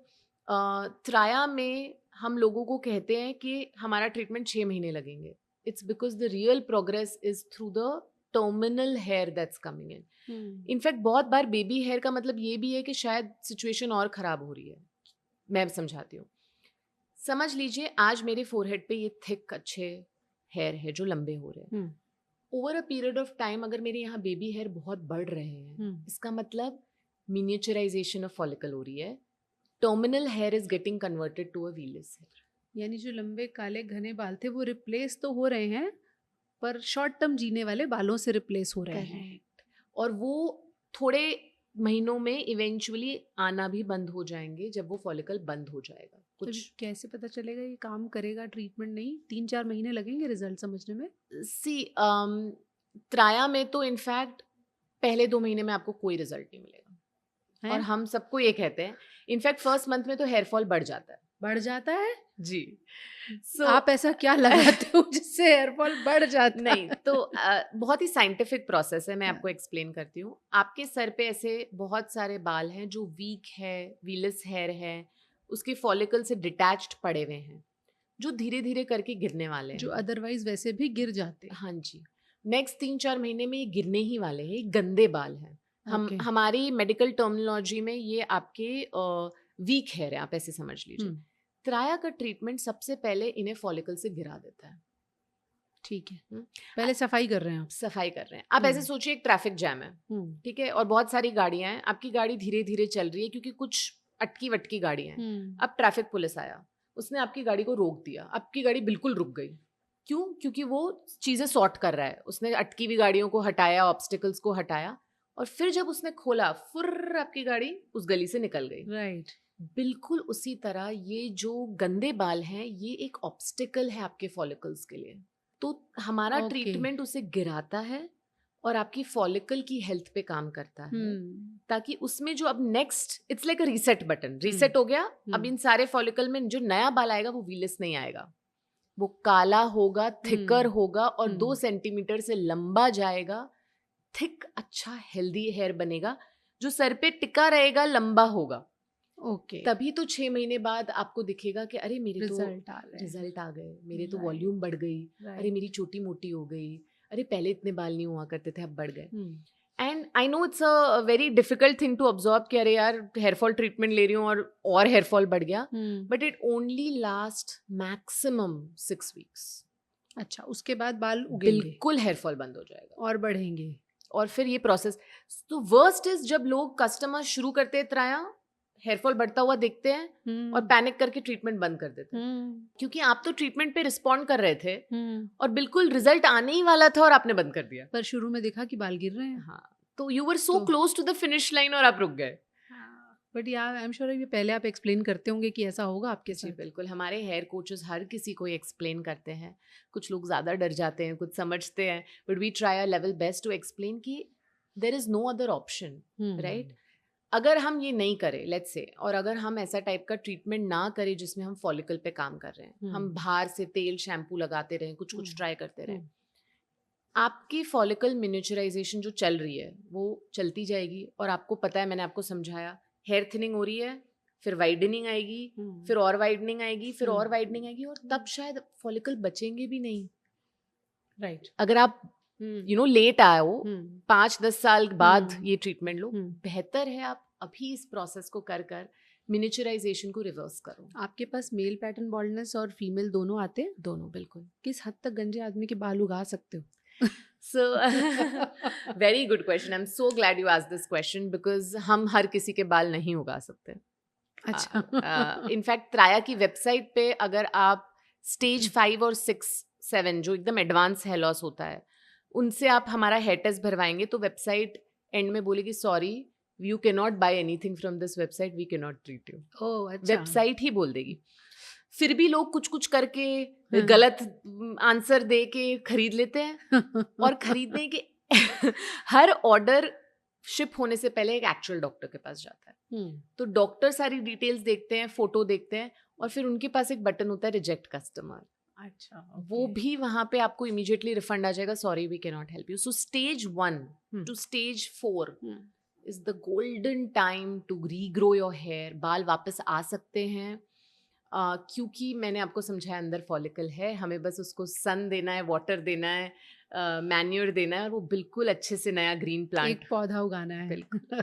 त्राया में हम लोगों को कहते हैं कि हमारा ट्रीटमेंट 6 महीने लगेंगे। It's because the real progress is through the terminal hair that's coming in. In fact बहुत बार बेबी हेयर का मतलब ये भी है कि शायद सिचुएशन और खराब हो रही है। मैं समझाती हूँ। समझ लीजिए आज मेरे फोरहेड पे ये थिक अच्छे हेयर है जो लंबे हो रहे हैं। Over a period of time अगर मेरे यहाँ बेबी हेयर बहुत बढ़ रहे हैं, इसका मतलब मिनिएचराइजेशन ऑफ फॉलिकल हो रही है। Terminal hair is getting converted to a vellus hair. यानी जो लंबे काले घने बाल थे वो रिप्लेस तो हो रहे हैं, पर शॉर्ट टर्म जीने वाले बालों से रिप्लेस हो रहे हैं। और वो थोड़े महीनों में इवेंचुअली आना भी बंद हो जाएंगे जब वो फॉलिकल बंद हो जाएगा। कुछ तो कैसे पता चलेगा ये काम करेगा? ट्रीटमेंट नहीं, 3-4 महीने लगेंगे रिजल्ट समझने में। त्राया में तो इनफैक्ट पहले 2 महीने में आपको कोई रिजल्ट नहीं मिलेगा और हम सबको ये कहते हैं। इनफैक्ट फर्स्ट मंथ में तो हेयर फॉल बढ़ जाता है। बढ़ जाता है जी। आप ऐसा क्या लगाते हो जिससे हेयर फॉल बढ़ जाता है? नहीं तो बहुत ही साइंटिफिक प्रोसेस है। मैं आपको एक्सप्लेन करती हूँ। आपके सर पे ऐसे बहुत सारे बाल हैं जो वीक है, वीलस हेयर है, उसके फॉलिकल से डिटैच्ड पड़े हुए हैं जो धीरे धीरे करके गिरने वाले हैं, जो अदरवाइज वैसे भी गिर जाते। हाँ जी। नेक्स्ट 3-4 महीने में ये गिरने ही वाले हैं। ये गंदे बाल हैं। हमारी मेडिकल टर्मिनोलॉजी में ये आपके वीक हेयर है, आप ऐसे समझ लीजिए। त्राया का ट्रीटमेंट सबसे पहले इन्हें फॉलिकल से गिरा देता है। ठीक है, पहले सफाई कर रहे हैं आप। सफाई कर रहे हैं आप। ऐसे सोचिए एक ट्रैफिक जैम है, ठीक है, और बहुत सारी गाड़ियां हैं। आपकी गाड़ी धीरे धीरे चल रही है क्योंकि कुछ अटकी वटकी गाड़ियां हैं। अब ट्रैफिक पुलिस आया, उसने आपकी गाड़ी को रोक दिया, आपकी गाड़ी बिल्कुल रुक गई। क्यों? क्योंकि वो चीजें सॉर्ट कर रहा है। उसने अटकी हुई गाड़ियों को हटाया, ऑब्स्टिकल्स को हटाया, और फिर जब उसने खोला, फुर्र आपकी गाड़ी उस गली से निकल गई। राइट। बिल्कुल उसी तरह ये जो गंदे बाल हैं ये एक ऑब्स्टिकल है आपके फॉलिकल्स के लिए। तो हमारा ट्रीटमेंट उसे गिराता है और आपकी फॉलिकल की हेल्थ पे काम करता है, ताकि उसमें जो अब next, it's like a reset button. Reset हो गया। अब इन सारे फॉलिकल में जो नया बाल आएगा वो वीलस नहीं आएगा, वो काला होगा, थिकर होगा और 2 सेंटीमीटर से लंबा जाएगा। थिक अच्छा हेल्दी हेयर बनेगा जो सर पे टिका रहेगा, लंबा होगा। तभी तो 6 महीने बाद आपको दिखेगा कि अरे मेरे रिजल्ट आ गए, मेरे तो वॉल्यूम बढ़ गई, अरे मेरी चोटी मोटी हो गई, अरे पहले इतने बाल नहीं हुआ करते थे अब बढ़ गए। And I know it's a very difficult thing to observe कि अरे यार हेयर फॉल ट्रीटमेंट ले रही हूँ और हेयर फॉल बढ़ गया, but it only last maximum 6 weeks. अच्छा, उसके बाद बाल उगेंगे बिल्कुल हेयर फॉल बंद हो जाएगा और बढ़ेंगे. और फिर ये प्रोसेस. तो वर्स्ट इज जब लोग कस्टमर शुरू करते हैं त्राया, हेयर फॉल बढ़ता हुआ देखते हैं और पैनिक करके ट्रीटमेंट बंद कर देते हैं, क्योंकि आप तो ट्रीटमेंट पे रिस्पॉन्ड कर रहे थे और बिल्कुल रिजल्ट आने ही वाला था और आपने बंद कर दिया. पर शुरू में देखा कि बाल गिर रहे हैं. हाँ, तो you were so close to the finish line और आप रुक गए. बट यार आई एम श्योर ये पहले आप एक्सप्लेन करते होंगे कि ऐसा होगा आपके जी साथ. बिल्कुल, हमारे हेयर कोचेस हर किसी को एक्सप्लेन करते हैं. कुछ लोग ज़्यादा डर जाते हैं, कुछ समझते हैं, but we try our level best to explain कि there is no other option, right. अगर हम ये नहीं करें लेट्स से, और अगर हम ऐसा टाइप का ट्रीटमेंट ना करें जिसमें हम फॉलिकल पे काम कर रहे हैं, हम बाहर से तेल शैम्पू लगाते रहें, कुछ कुछ ट्राई करते रहें, आपकी फॉलिकल मिनिएचराइजेशन जो चल रही है वो चलती जाएगी. और आपको पता है, मैंने आपको समझाया, हेयर थिनिंग हो रही है, फिर वाइडनिंग आएगी, फिर और वाइडनिंग आएगी, फिर और वाइडनिंग आएगी, और तब शायद फॉलिकल बचेंगे भी नहीं. राइट. अगर आप लेट आए हो, 5-10 साल बाद ये ट्रीटमेंट लो, बेहतर है आप अभी इस प्रोसेस को कर मिनिएचराइजेशन को रिवर्स करो. आपके पास मेल पैटर्न बॉल्डनेस और फीमेल दोनों आते हैं? दोनों, बिल्कुल. किस हद तक गंजे आदमी के बाल उगा सकते हो? So very good question. I'm so glad you asked this question because हम हर किसी के बाल नहीं उगा सकते. अच्छा. इनफैक्ट त्राया की वेबसाइट पे अगर आप स्टेज 5 और 6-7 जो एकदम एडवांस हेयर लॉस होता है, उनसे आप हमारा हेयर टेस्ट भरवाएंगे तो वेबसाइट एंड में बोलेगी sorry you can not buy anything from this website, we can not treat you. Oh अच्छा. वेबसाइट ही बोल देगी. फिर भी लोग कुछ कुछ करके गलत आंसर दे के खरीद लेते हैं. और खरीदने के हर ऑर्डर शिप होने से पहले एक एक्चुअल डॉक्टर के पास जाता है. तो डॉक्टर सारी डिटेल्स देखते हैं, फोटो देखते हैं, और फिर उनके पास एक बटन होता है रिजेक्ट कस्टमर. अच्छा. okay. वो भी वहां पे आपको इमीडिएटली रिफंड आ जाएगा, sorry we can not help you. So stage 1 to stage 4 is the golden time to regrow your hair. बाल वापस आ सकते हैं क्योंकि मैंने आपको समझाया अंदर फॉलिकल है, हमें बस उसको सन देना है, वाटर देना है, मैन्योर देना है, और वो बिल्कुल अच्छे से नया ग्रीन प्लांट, एक पौधा उगाना है. बिल्कुल.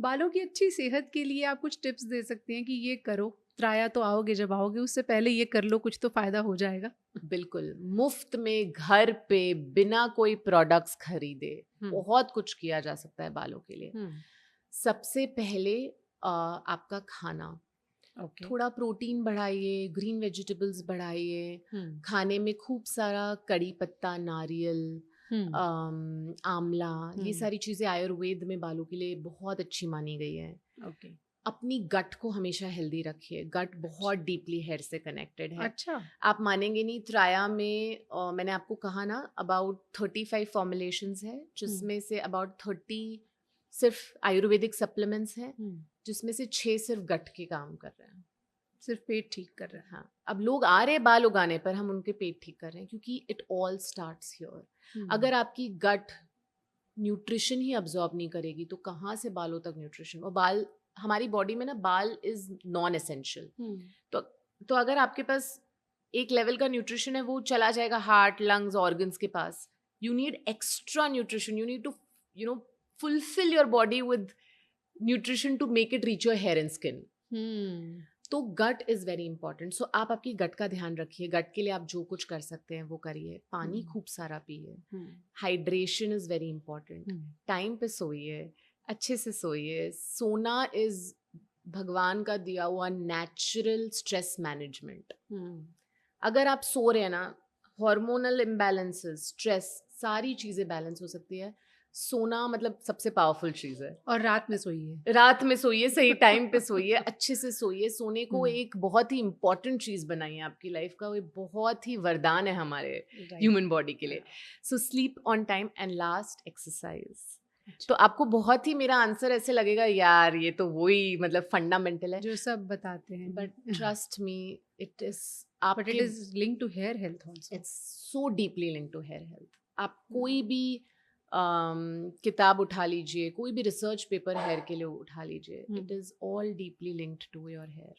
बालों की अच्छी सेहत के लिए आप कुछ टिप्स दे सकते हैं कि ये करो, त्राया तो आओगे, जब आओगे उससे पहले ये कर लो, कुछ तो फायदा हो जाएगा. बिल्कुल, मुफ्त में घर पे बिना कोई प्रोडक्ट्स खरीदे बहुत कुछ किया जा सकता है बालों के लिए. सबसे पहले आपका खाना, थोड़ा प्रोटीन बढ़ाइए, ग्रीन वेजिटेबल्स बढ़ाइए, खाने में खूब सारा कड़ी पत्ता, नारियल, आंवला, ये सारी चीज़ें आयुर्वेद में बालों के लिए बहुत अच्छी मानी गई है. अपनी गट को हमेशा हेल्दी रखिए. गट बहुत डीपली हेयर से कनेक्टेड है. अच्छा. आप मानेंगे नहीं, त्राया में मैंने आपको कहा ना अबाउट 35 फॉर्मुलेशंस है, जिसमें से अबाउट 30 सिर्फ आयुर्वेदिक सप्लीमेंट्स हैं, जिसमें से 6 सिर्फ गट के काम कर रहे हैं, सिर्फ पेट ठीक कर रहे हैं. हाँ, अब लोग आ रहे बाल उगाने पर, हम उनके पेट ठीक कर रहे हैं, क्योंकि इट ऑल स्टार्ट्स हियर. अगर आपकी गट न्यूट्रिशन ही अब्जॉर्ब नहीं करेगी तो कहाँ से बालों तक न्यूट्रिशन. और बाल, हमारी बॉडी में ना बाल इज नॉन एसेंशियल. तो अगर आपके पास एक लेवल का न्यूट्रिशन है, वो चला जाएगा हार्ट, लंग्स, ऑर्गन्स के पास. You need extra nutrition, you need to fulfill your body with nutrition to make it reach your hair and skin. तो गट इज वेरी इंपॉर्टेंट. सो आप आपकी गट का ध्यान रखिए. गट के लिए आप जो कुछ कर सकते हैं वो करिए. पानी खूब सारा पिए. Hydration is very important. Time पे सोइए, अच्छे से सोइए. सोना इज भगवान का दिया हुआ नेचुरल स्ट्रेस मैनेजमेंट. अगर आप सो रहे हैं ना, हार्मोनल इम्बैलेंसेस, स्ट्रेस, सारी चीजें बैलेंस हो सकती है. सोना मतलब सबसे पावरफुल चीज है. और रात में सोइए, रात में सोइए, सही टाइम पे सोइए, अच्छे से सोइए. सोने को एक बहुत ही इंपॉर्टेंट चीज बनाइए आपकी लाइफ का. वो बहुत ही वरदान है हमारे ह्यूमन बॉडी के लिए. So sleep on time and last exercise. तो आपको बहुत ही मेरा आंसर ऐसे लगेगा यार ये तो वही मतलब फंडामेंटल है जो सब बताते हैं, but trust me it is but it is linked to hair health also. It's so deeply linked to hair health. आप कोई भी किताब उठा लीजिए, कोई भी रिसर्च पेपर हेयर के लिए उठा लीजिए, it is all deeply linked to your hair.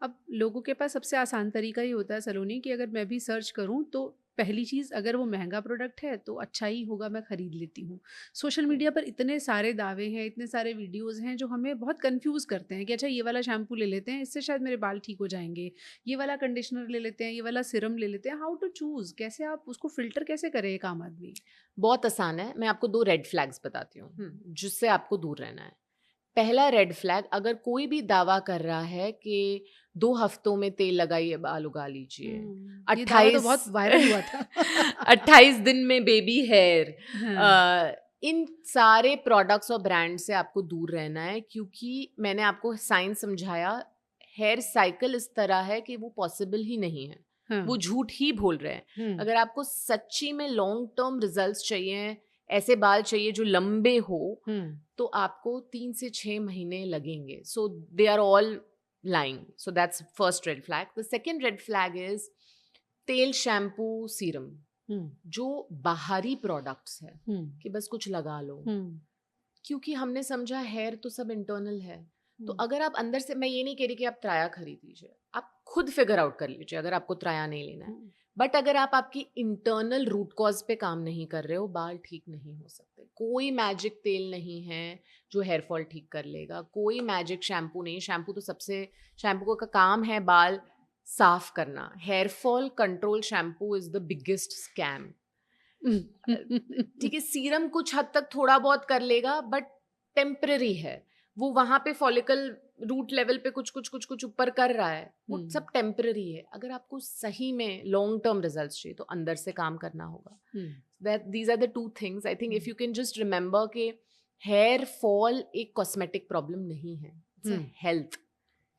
अब लोगों के पास सबसे आसान तरीका ही होता है सलोनी कि अगर मैं भी सर्च करूं तो पहली चीज़, अगर वो महंगा प्रोडक्ट है तो अच्छा ही होगा, मैं खरीद लेती हूँ। सोशल मीडिया पर इतने सारे दावे हैं, इतने सारे वीडियोस हैं जो हमें बहुत कंफ्यूज करते हैं कि अच्छा ये वाला शैम्पू ले लेते हैं, इससे शायद मेरे बाल ठीक हो जाएंगे, ये वाला कंडीशनर ले लेते हैं, ये वाला सिरम ले लेते हैं। हाउ टू चूज, कैसे आप उसको फिल्टर कैसे करे एक आम आदमी? बहुत आसान है, मैं आपको 2 रेड फ्लैग्स बताती हूँ, हम्म। जिससे आपको दूर रहना है। पहला रेड फ्लैग, अगर कोई भी दावा कर रहा है कि 2 हफ्तों में तेल लगाइए, बाल उगा लीजिए, ये दावा तो 28 बहुत वायरल हुआ था। 28 दिन में बेबी हेयर, हाँ। इन सारे प्रोडक्ट्स और ब्रांड से आपको दूर रहना है, क्योंकि मैंने आपको साइंस समझाया, हेयर साइकिल इस तरह है कि वो पॉसिबल ही नहीं है, हाँ। वो झूठ ही बोल रहे हैं। हम्म। अगर आपको सच्ची में लॉन्ग टर्म रिजल्ट्स चाहिए, ऐसे बाल चाहिए जो लंबे हो, तो आपको 3 से 6 महीने लगेंगे. So they are all lying. So that's first red flag. The second red flag is तेल, शैम्पू, सीरम, जो बाहरी प्रोडक्ट्स है कि बस कुछ लगा लो, क्योंकि हमने समझा हेयर तो सब इंटरनल है। तो अगर आप अंदर से, मैं ये नहीं कह रही कि आप त्राया खरीद लीजिए, आप खुद फिगर आउट कर लीजिए अगर आपको त्राया नहीं लेना है, बट अगर आप आपकी इंटरनल रूट कॉज पे काम नहीं कर रहे हो, बाल ठीक नहीं हो सकते। कोई मैजिक तेल नहीं है जो हेयर फॉल ठीक कर लेगा, कोई मैजिक शैम्पू नहीं। शैम्पू तो सबसे, शैम्पू का काम है बाल साफ करना। Hair fall control shampoo is the biggest scam. ठीक है, सीरम कुछ हद तक थोड़ा बहुत कर लेगा, बट टेम्पररी है, वो वहां पे फॉलिकल रूट लेवल पे कुछ कुछ कुछ कुछ ऊपर कर रहा है, वो सब टेम्पररी है। अगर आपको सही में लॉन्ग टर्म रिजल्ट्स चाहिए तो अंदर से काम करना होगा। That these are the 2 things I think, if you can just remember के हेयर फॉल एक कॉस्मेटिक प्रॉब्लम नहीं है, it's a health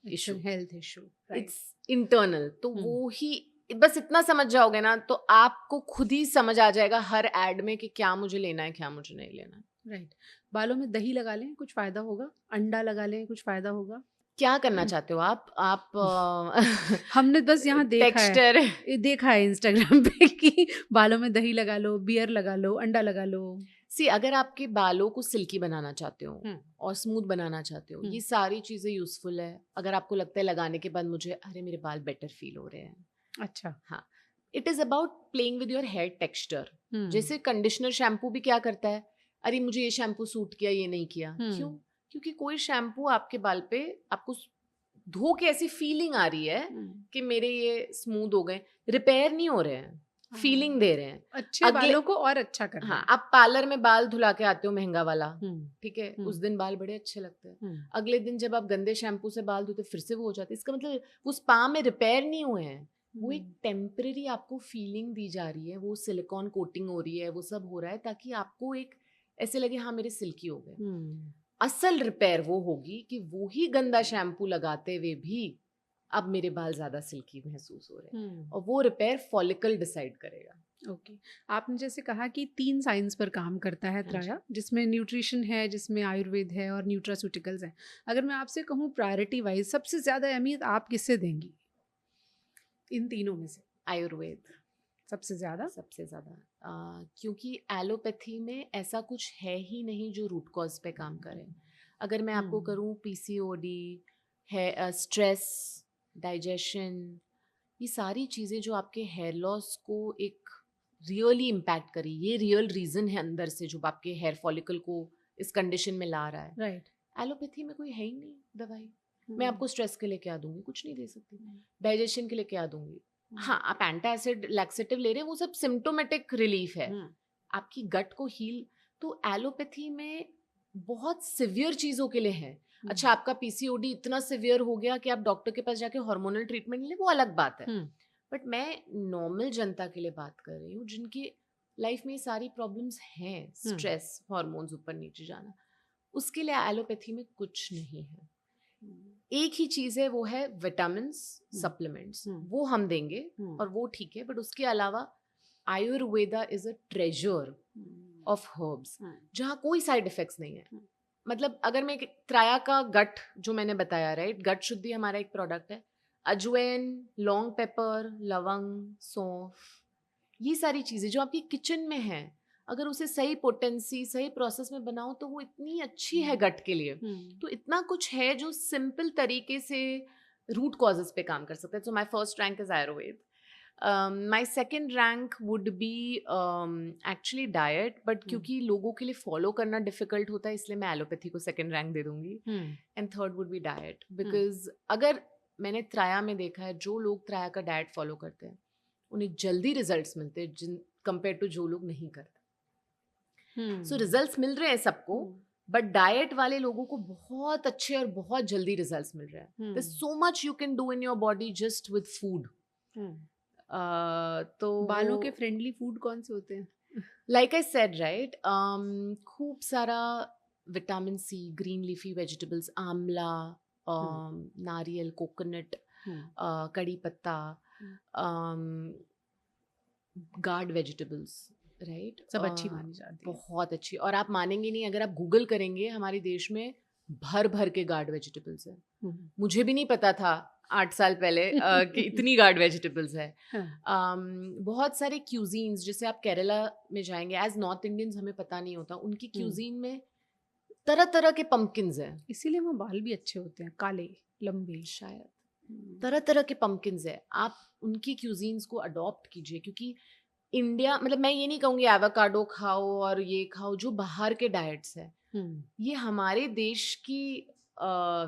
issue, health issue, it's internal. तो वो ही बस इतना समझ जाओगे ना, तो आपको खुद ही समझ आ जाएगा हर एड में कि क्या मुझे लेना है, क्या मुझे नहीं लेना है। राइट। बालों में दही लगा लें, कुछ फायदा होगा? अंडा लगा लें, कुछ फायदा होगा? क्या करना चाहते हो आप हमने बस यहाँ टेक्सचर देखा है इंस्टाग्राम पे कि बालों में दही लगा लो, बियर लगा लो, अंडा लगा लो। सी, अगर आपके बालों को सिल्की बनाना चाहते हो और स्मूथ बनाना चाहते हो, ये सारी चीजें यूजफुल है। अगर आपको लगता है लगाने के बाद मुझे, अरे मेरे बाल बेटर फील हो रहे हैं, अच्छा, हाँ, it is about playing with your hair texture. जैसे कंडीशनर शैम्पू भी क्या करता है, अरे मुझे ये शैम्पू सूट किया, ये नहीं किया, क्यों? क्योंकि कोई शैम्पू आपके बाल पे आपको धो के ऐसी फीलिंग आ रही है कि मेरे ये स्मूथ हो गए, रिपेयर नहीं हो रहे हैं, फीलिंग दे रहे हैं, अच्छे बालों को और अच्छा करना। हाँ, आप पार्लर में बाल धुला के आते हो महंगा वाला, ठीक है, उस दिन बाल बड़े अच्छे लगते हैं, अगले दिन जब आप गंदे शैम्पू से बाल धोते फिर से वो हो जाते। इसका मतलब वो स्पा में रिपेयर नहीं हुए हैं, वो एक टेम्पररी आपको फीलिंग दी जा रही है, वो सिलिकॉन कोटिंग हो रही है, वो सब हो रहा है ताकि आपको एक ऐसे लगे हाँ मेरे सिल्की हो गए। असल रिपेयर वो होगी कि वो ही गंदा शैम्पू लगाते हुए भी अब मेरे बाल ज्यादा सिल्की महसूस हो रहे हैं, और वो रिपेयर फॉलिकल डिसाइड करेगा। ओके। आपने जैसे कहा कि 3 साइंस पर काम करता है त्राया, जिसमें न्यूट्रिशन है, जिसमें आयुर्वेद है और न्यूट्रास्यूटिकल्स हैं। अगर मैं आपसे कहूँ प्रायोरिटी वाइज सबसे ज़्यादा अहमियत आप किससे देंगी इन तीनों में से? आयुर्वेद सबसे ज़्यादा? सबसे ज़्यादा, क्योंकि एलोपैथी में ऐसा कुछ है ही नहीं जो रूट कॉज पे काम करे। अगर मैं आपको करूँ पीसीओडी है, स्ट्रेस, डाइजेशन, ये सारी चीज़ें जो आपके हेयर लॉस को एक रियली इम्पैक्ट करी, ये रियल रीज़न है अंदर से जो आपके हेयर फॉलिकल को इस कंडीशन में ला रहा है। राइट। एलोपैथी में कोई है ही नहीं दवाई। मैं आपको स्ट्रेस के लिए क्या दूंगी, कुछ नहीं दे सकती। डाइजेशन के लिए क्या दूंगी, हाँ आप एंटासिड लैक्सेटिव ले रहे हैं, वो सब सिम्टोमेटिक रिलीफ है, आपकी गट को हील। तो एलोपैथी में बहुत सिवियर चीज़ों के लिए है। अच्छा, आपका पीसीओडी इतना सिवियर हो गया कि आप डॉक्टर के पास जाके हार्मोनल ट्रीटमेंट ले, वो अलग बात है, बट मैं नॉर्मल जनता के लिए बात कर रही हूँ जिनकी लाइफ में सारी प्रॉब्लम्स हैं, स्ट्रेस, हार्मोन्स ऊपर नीचे जाना, उसके लिए एलोपैथी में कुछ नहीं है। एक ही चीज है, वो है विटामिन्स, सप्लीमेंट्स, वो हम देंगे और वो ठीक है, बट उसके अलावा Ayurveda is a treasure of herbs जहाँ कोई साइड इफेक्ट्स नहीं है। मतलब अगर मैं त्राया का गट जो मैंने बताया, राइट, गट शुद्धि हमारा एक प्रोडक्ट है, अजवैन, लॉन्ग पेपर, लवंग, सौंफ, ये सारी चीजें जो आपकी किचन में है, अगर उसे सही पोटेंसी, सही प्रोसेस में बनाओ तो वो इतनी अच्छी है गट के लिए। तो इतना कुछ है जो सिंपल तरीके से रूट कॉजेस पे काम कर सकता है। So my first rank is Ayurveda. My second rank would be actually diet, but क्योंकि लोगों के लिए फॉलो करना डिफिकल्ट होता है इसलिए मैं एलोपैथी को सेकंड रैंक दे दूंगी. And third would be diet, because अगर मैंने त्राया में देखा है जो लोग त्राया का डाइट फॉलो करते हैं उन्हें जल्दी रिजल्ट्स मिलते हैं जिन कंपेयर टू जो लोग नहीं करते. सो रिजल्ट्स मिल रहे हैं सबको, बट डाइट वाले लोगों को बहुत अच्छे और बहुत जल्दी रिजल्ट्स मिल रहे हैं. There so much you can do in your body just with food. तो बालों के फ्रेंडली फूड कौन से होते हैं? लाइक आई सेड राइट, खूब सारा vitamin C, green leafy vegetables, आंवला, नारियल, कोकोनट, कड़ी पत्ता, गार्ड वेजिटेबल्स, राइट, सब अच्छी मानी जाती है. बहुत अच्छी. और आप मानेंगे नहीं, अगर आप गूगल करेंगे हमारे देश में भर भर के गार्ड वेजिटेबल्स है. मुझे भी नहीं पता था 8 साल पहले कि इतनी गार्ड वेजिटेबल्स है. बहुत सारे क्यूजीन्स, जैसे आप केरला में जाएंगे, एज नॉर्थ इंडियंस हमें पता नहीं होता, उनकी क्यूजीन में तरह तरह के पम्पकिन्स हैं. इसीलिए वो बाल भी अच्छे होते हैं, काले लंबे. शायद तरह तरह के पम्पकिन्स है. आप उनकी क्यूजीन्स को अडॉप्ट कीजिए, क्योंकि इंडिया, मतलब मैं ये नहीं कहूँगी एवोकाडो खाओ और ये खाओ, जो बाहर के डाइट्स है ये हमारे देश की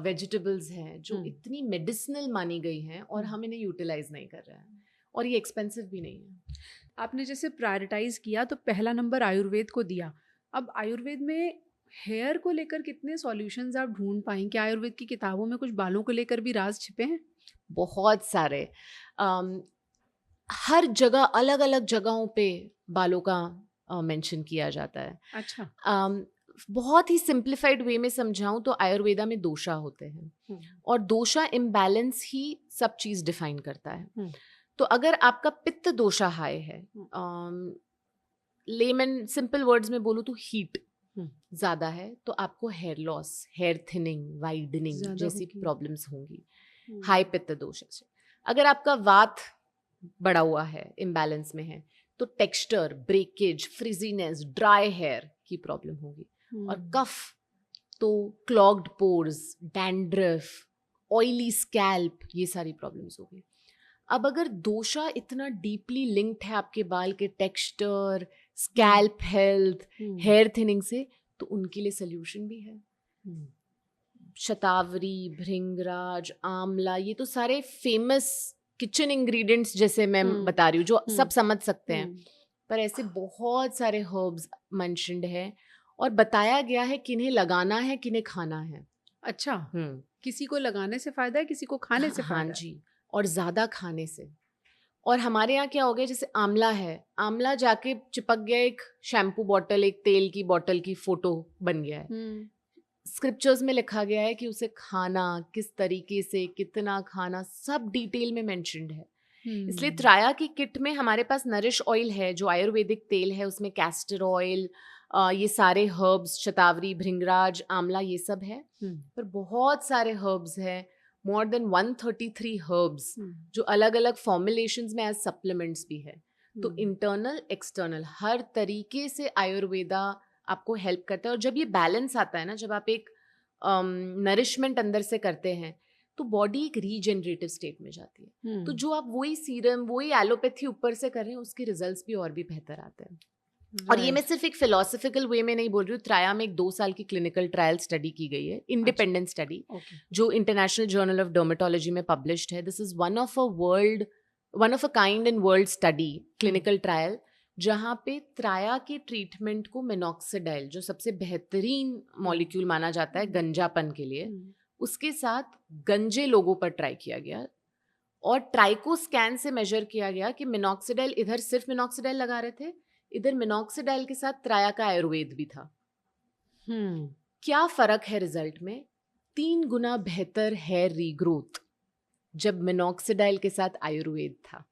वेजिटेबल्स हैं जो इतनी मेडिसिनल मानी गई हैं और हम इन्हें यूटिलाइज नहीं कर रहे हैं, और ये एक्सपेंसिव भी नहीं है. आपने जैसे प्रायोरिटाइज किया तो पहला नंबर आयुर्वेद को दिया. अब आयुर्वेद में हेयर को लेकर कितने सॉल्यूशंस आप ढूंढ पाएं? क्या आयुर्वेद की किताबों में कुछ बालों को लेकर भी राज छिपे हैं? बहुत सारे. हर जगह अलग अलग जगहों पे बालों का मेंशन किया जाता है. अच्छा. बहुत ही सिंप्लीफाइड वे में समझाऊं तो आयुर्वेदा में दोषा होते हैं, और दोषा इम्बैलेंस ही सब चीज डिफाइन करता है. तो अगर आपका पित्त दोषा हाई है, लेमन सिंपल वर्ड्स में बोलूं तो हीट ज्यादा है, तो आपको hair loss, hair thinning, widening जैसी प्रॉब्लम्स होंगी हाई पित्त दोष से. अगर आपका वात बढ़ा हुआ है, इम्बैलेंस में है, तो texture, breakage, frizziness, dry hair की प्रॉब्लम होगी. और कफ तो clogged pores, dandruff, oily scalp, ये सारी प्रॉब्लम्स होगी. अब अगर दोषा इतना डीपली लिंक्ड है आपके बाल के texture, scalp health, hair thinning से, तो उनके लिए सोल्यूशन भी है. शतावरी, भृंगराज, आंवला, ये तो सारे फेमस किचन इंग्रेडिएंट्स जैसे मैं बता रही हूँ जो सब समझ सकते हैं. पर ऐसे बहुत सारे हर्ब्स मेंशन्ड है और बताया गया है किन्हें लगाना है, किन्हें खाना है. अच्छा. किसी को लगाने से फायदा है, किसी को खाने से फायदा है? हाँ जी, और ज्यादा खाने से. और हमारे यहाँ क्या हो गया, जैसे आंवला है, आंवला जाके चिपक गया एक शैम्पू बॉटल, एक तेल की बॉटल की फोटो बन गया है. स्क्रिप्चर्स में लिखा गया है कि उसे खाना किस तरीके से, कितना खाना, सब डिटेल में मेंशन्ड है. इसलिए त्राया की किट में हमारे पास नरिश ऑयल है जो आयुर्वेदिक तेल है, उसमें कैस्टर ऑयल, ये सारे हर्ब्स, शतावरी, भृंगराज, आंवला, ये सब है. पर बहुत सारे हर्ब्स हैं, मोर देन 133 हर्ब्स जो अलग अलग फॉर्मुलेशंस में एज सप्लीमेंट्स भी है. तो इंटरनल एक्सटर्नल हर तरीके से आयुर्वेदा आपको हेल्प करता है. और जब ये बैलेंस आता है ना, जब आप एक नरिशमेंट अंदर से करते हैं, तो बॉडी एक रीजनरेटिव स्टेट में जाती है. तो जो आप वही सीरम, वही एलोपैथी ऊपर से कर रहे हैं, उसके रिजल्ट्स भी और भी बेहतर आते हैं. और ये मैं सिर्फ एक फिलोसफिकल वे में नहीं बोल रही हूँ. त्राया में एक 2 साल की क्लिनिकल ट्रायल स्टडी की गई है, इंडिपेंडेंट स्टडी, जो इंटरनेशनल जर्नल ऑफ डर्मेटोलॉजी में पब्लिश्ड है. This is one of a kind in world study, clinical trial, जहाँ पे त्राया के ट्रीटमेंट को मिनॉक्सिडाइल, जो सबसे बेहतरीन मॉलिक्यूल माना जाता है गंजापन के लिए, उसके साथ गंजे लोगों पर ट्राई किया गया. और ट्राइको स्कैन से मेजर किया गया कि मिनॉक्सिडाइल, इधर सिर्फ मिनॉक्सिडाइल लगा रहे थे, इधर मिनॉक्सिडाइल के साथ त्राया का आयुर्वेद भी था. क्या फर्क है रिजल्ट में? 3 गुना बेहतर हेयर रीग्रोथ जब मिनॉक्सिडाइल के साथ आयुर्वेद था.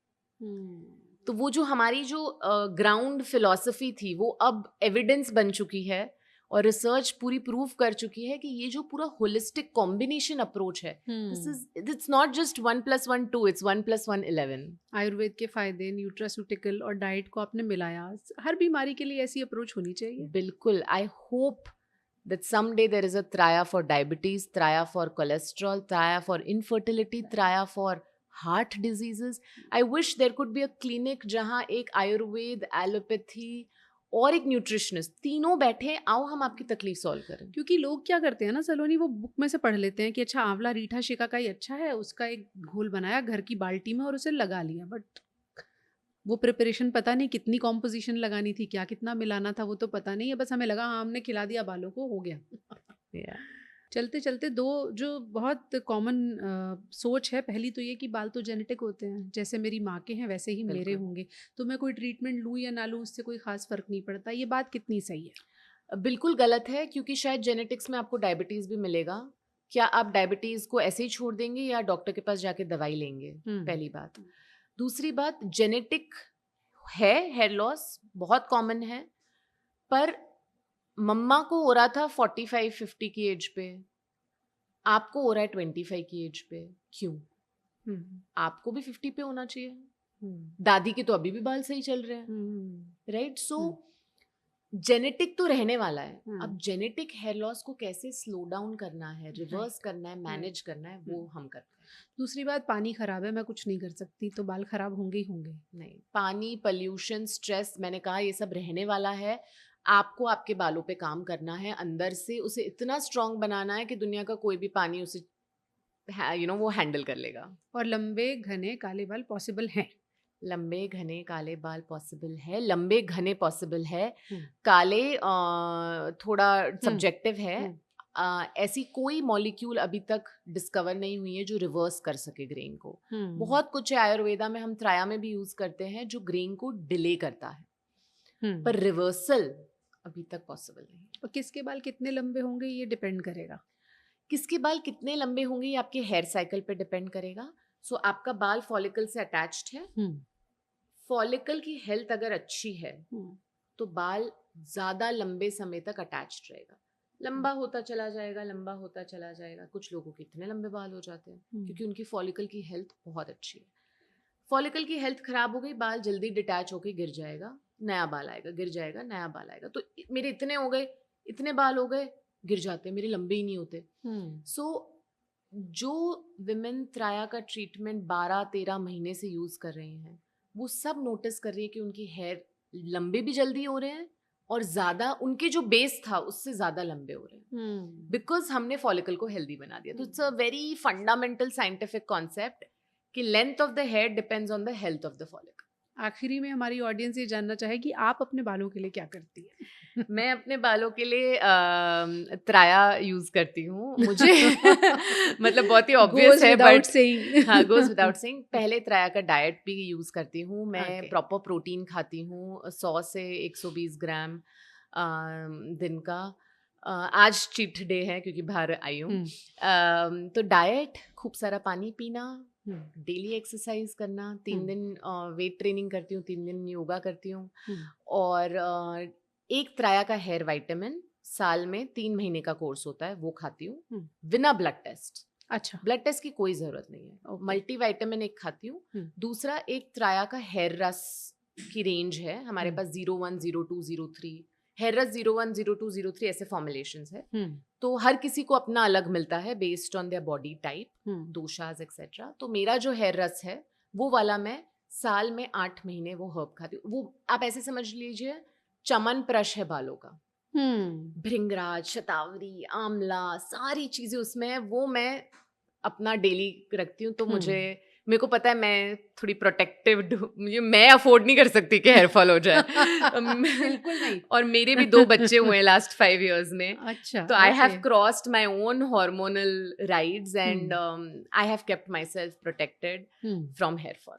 तो वो जो हमारी जो ग्राउंड फिलॉसफी थी, वो अब एविडेंस बन चुकी है और रिसर्च पूरी प्रूव कर चुकी है कि ये जो पूरा होलिस्टिक कॉम्बिनेशन अप्रोच है, it's not just 1+1 2, it's 1+1 11. Ayurveda के फायदे, न्यूट्रास्यूटिकल और डाइट को आपने मिलाया. हर बीमारी के लिए ऐसी अप्रोच होनी चाहिए. बिल्कुल. I hope that someday there is a Traya for diabetes, Traya for cholesterol, Traya for infertility, Traya for heart diseases. I wish there could be a clinic जहाँ एक आयुर्वेद, एलोपैथी और एक न्यूट्रिशनिस्ट तीनों बैठे, आओ हम आपकी तकलीफ सॉल्व करें. क्योंकि लोग क्या करते हैं ना सलोनी, वो बुक में से पढ़ लेते हैं कि अच्छा आंवला रीठा शिकाकाई अच्छा है, उसका एक घोल बनाया घर की बाल्टी में और उसे लगा लिया, बट वो प्रिपरेशन पता नहीं कितनी कॉम्पोजिशन लगानी थी, क्या कितना मिलाना था, वो तो पता नहीं है. बस हमें लगा हाँ हमने खिला दिया बालों को, हो गया. Yeah. चलते चलते दो जो बहुत कॉमन सोच है, पहली तो ये कि बाल तो जेनेटिक होते हैं, जैसे मेरी माँ के हैं वैसे ही मेरे बिल्कुल. होंगे, तो मैं कोई ट्रीटमेंट लूँ या ना लूँ उससे कोई खास फर्क नहीं पड़ता. ये बात कितनी सही है? बिल्कुल गलत है, क्योंकि शायद जेनेटिक्स में आपको डायबिटीज़ भी मिलेगा. क्या आप डायबिटीज़ को ऐसे ही छोड़ देंगे या डॉक्टर के पास जाके दवाई लेंगे? पहली बात. दूसरी बात, जेनेटिक है हेयर लॉस, बहुत कॉमन है, पर मम्मा को हो रहा था 45-50 की एज पे, आपको हो रहा है 25 की एज पे. क्यों? आपको भी 50 पे होना चाहिए. दादी के तो अभी भी बाल सही चल रहे हैं, राइट? सो जेनेटिक तो रहने वाला है. अब जेनेटिक हेयर लॉस को कैसे स्लो डाउन करना है, रिवर्स करना है, मैनेज करना है, वो हम करते हैं. दूसरी बात, पानी खराब है, मैं कुछ नहीं कर सकती, तो बाल खराब होंगे ही होंगे. नहीं, पानी, पोल्यूशन, स्ट्रेस, मैंने कहा ये सब रहने वाला है. आपको आपके बालों पे काम करना है, अंदर से उसे इतना स्ट्रांग बनाना है कि दुनिया का कोई भी पानी उसे वो हैंडल कर लेगा. और लंबे घने काले बाल पॉसिबल हैं? लंबे घने काले बाल पॉसिबल है, लंबे घने पॉसिबल है, काले थोड़ा सब्जेक्टिव है. ऐसी कोई मॉलिक्यूल अभी तक डिस्कवर नहीं हुई है जो रिवर्स कर सके ग्रेइंग को. बहुत कुछ है आयुर्वेदा में, हम त्राया में भी यूज करते हैं, जो ग्रेइंग को डिले करता है, पर रिवर्सल अभी तक पॉसिबल नहीं. और किसके बाल कितने लंबे होंगे ये डिपेंड करेगा. किसके बाल कितने लंबे होंगे ये आपके हेयर साइकिल पे डिपेंड करेगा. सो आपका बाल फॉलिकल से अटैच्ड है, फॉलिकल की हेल्थ अगर अच्छी है तो बाल ज्यादा लंबे समय तक अटैच्ड रहेगा. लंबा होता चला जाएगा, लंबा होता चला जाएगा. कुछ लोगों के इतने लंबे बाल हो जाते हैं क्योंकि उनकी फॉलिकल की हेल्थ बहुत अच्छी है. फॉलिकल की हेल्थ खराब हो गई, बाल जल्दी डिटैच होके गिर जाएगा, नया बाल आएगा, गिर जाएगा, नया बाल आएगा. तो मेरे इतने हो गए, इतने बाल हो गए, गिर जाते, मेरे लंबे ही नहीं होते. सो जो विमेन त्राया का ट्रीटमेंट 12-13 महीने से यूज कर रही हैं, वो सब नोटिस कर रही है कि उनकी हेयर लंबे भी जल्दी हो रहे हैं और ज्यादा उनके जो बेस था उससे ज्यादा लंबे हो रहे हैं, बिकॉज हमने फॉलिकल को हेल्दी बना दिया. तो it's a very fundamental scientific concept कि length of the hair depends on the health of the follicle. आखिरी में हमारी ऑडियंस ये जानना चाहेगी आप अपने बालों के लिए क्या करती है? मैं अपने बालों के लिए त्राया यूज करती हूँ. मुझे मतलब बहुत ही ऑब्वियस है, बट हाँ, गोज विदाउट सेइंग. पहले त्राया का डाइट भी यूज करती हूँ मैं. प्रॉपर प्रोटीन खाती हूँ, 100 से 120 ग्राम दिन का. आज चीट डे है क्योंकि बाहर आई हूँ. तो डाइट, खूब सारा पानी पीना, डेली एक्सरसाइज करना, 3 दिन वेट ट्रेनिंग करती हूँ, 3 दिन योगा करती हूँ, और एक त्राया का हेयर विटामिन साल में 3 महीने का कोर्स होता है, वो खाती हूँ बिना ब्लड टेस्ट. अच्छा, ब्लड टेस्ट की कोई जरूरत नहीं है. मल्टी विटामिन एक खाती हूँ. दूसरा, एक त्राया का हेयर रस की रेंज है हमारे पास, 01, 02, 03. हेयर रस 01, 02, 03 ऐसे फॉर्मुलेशंस है. तो हर किसी को अपना अलग मिलता है based on their body type, doshas etcetera. तो मेरा जो हेयर रस है वो वाला मैं साल में 8 महीने वो हर्ब खाती हूँ. वो आप ऐसे समझ लीजिए चमन प्रश है बालों का. भृंगराज, शतावरी, आंवला, सारी चीजें उसमें है, वो मैं अपना डेली रखती हूँ. तो मेरे को पता है मैं थोड़ी प्रोटेक्टिव, मैं अफोर्ड नहीं कर सकती कि हेयर फॉल हो जाए. बिल्कुल नहीं. और मेरे भी 2 बच्चे हुए हैं लास्ट 5 years में. अच्छा, तो I have crossed my own hormonal rides and I have kept myself protected from hair fall.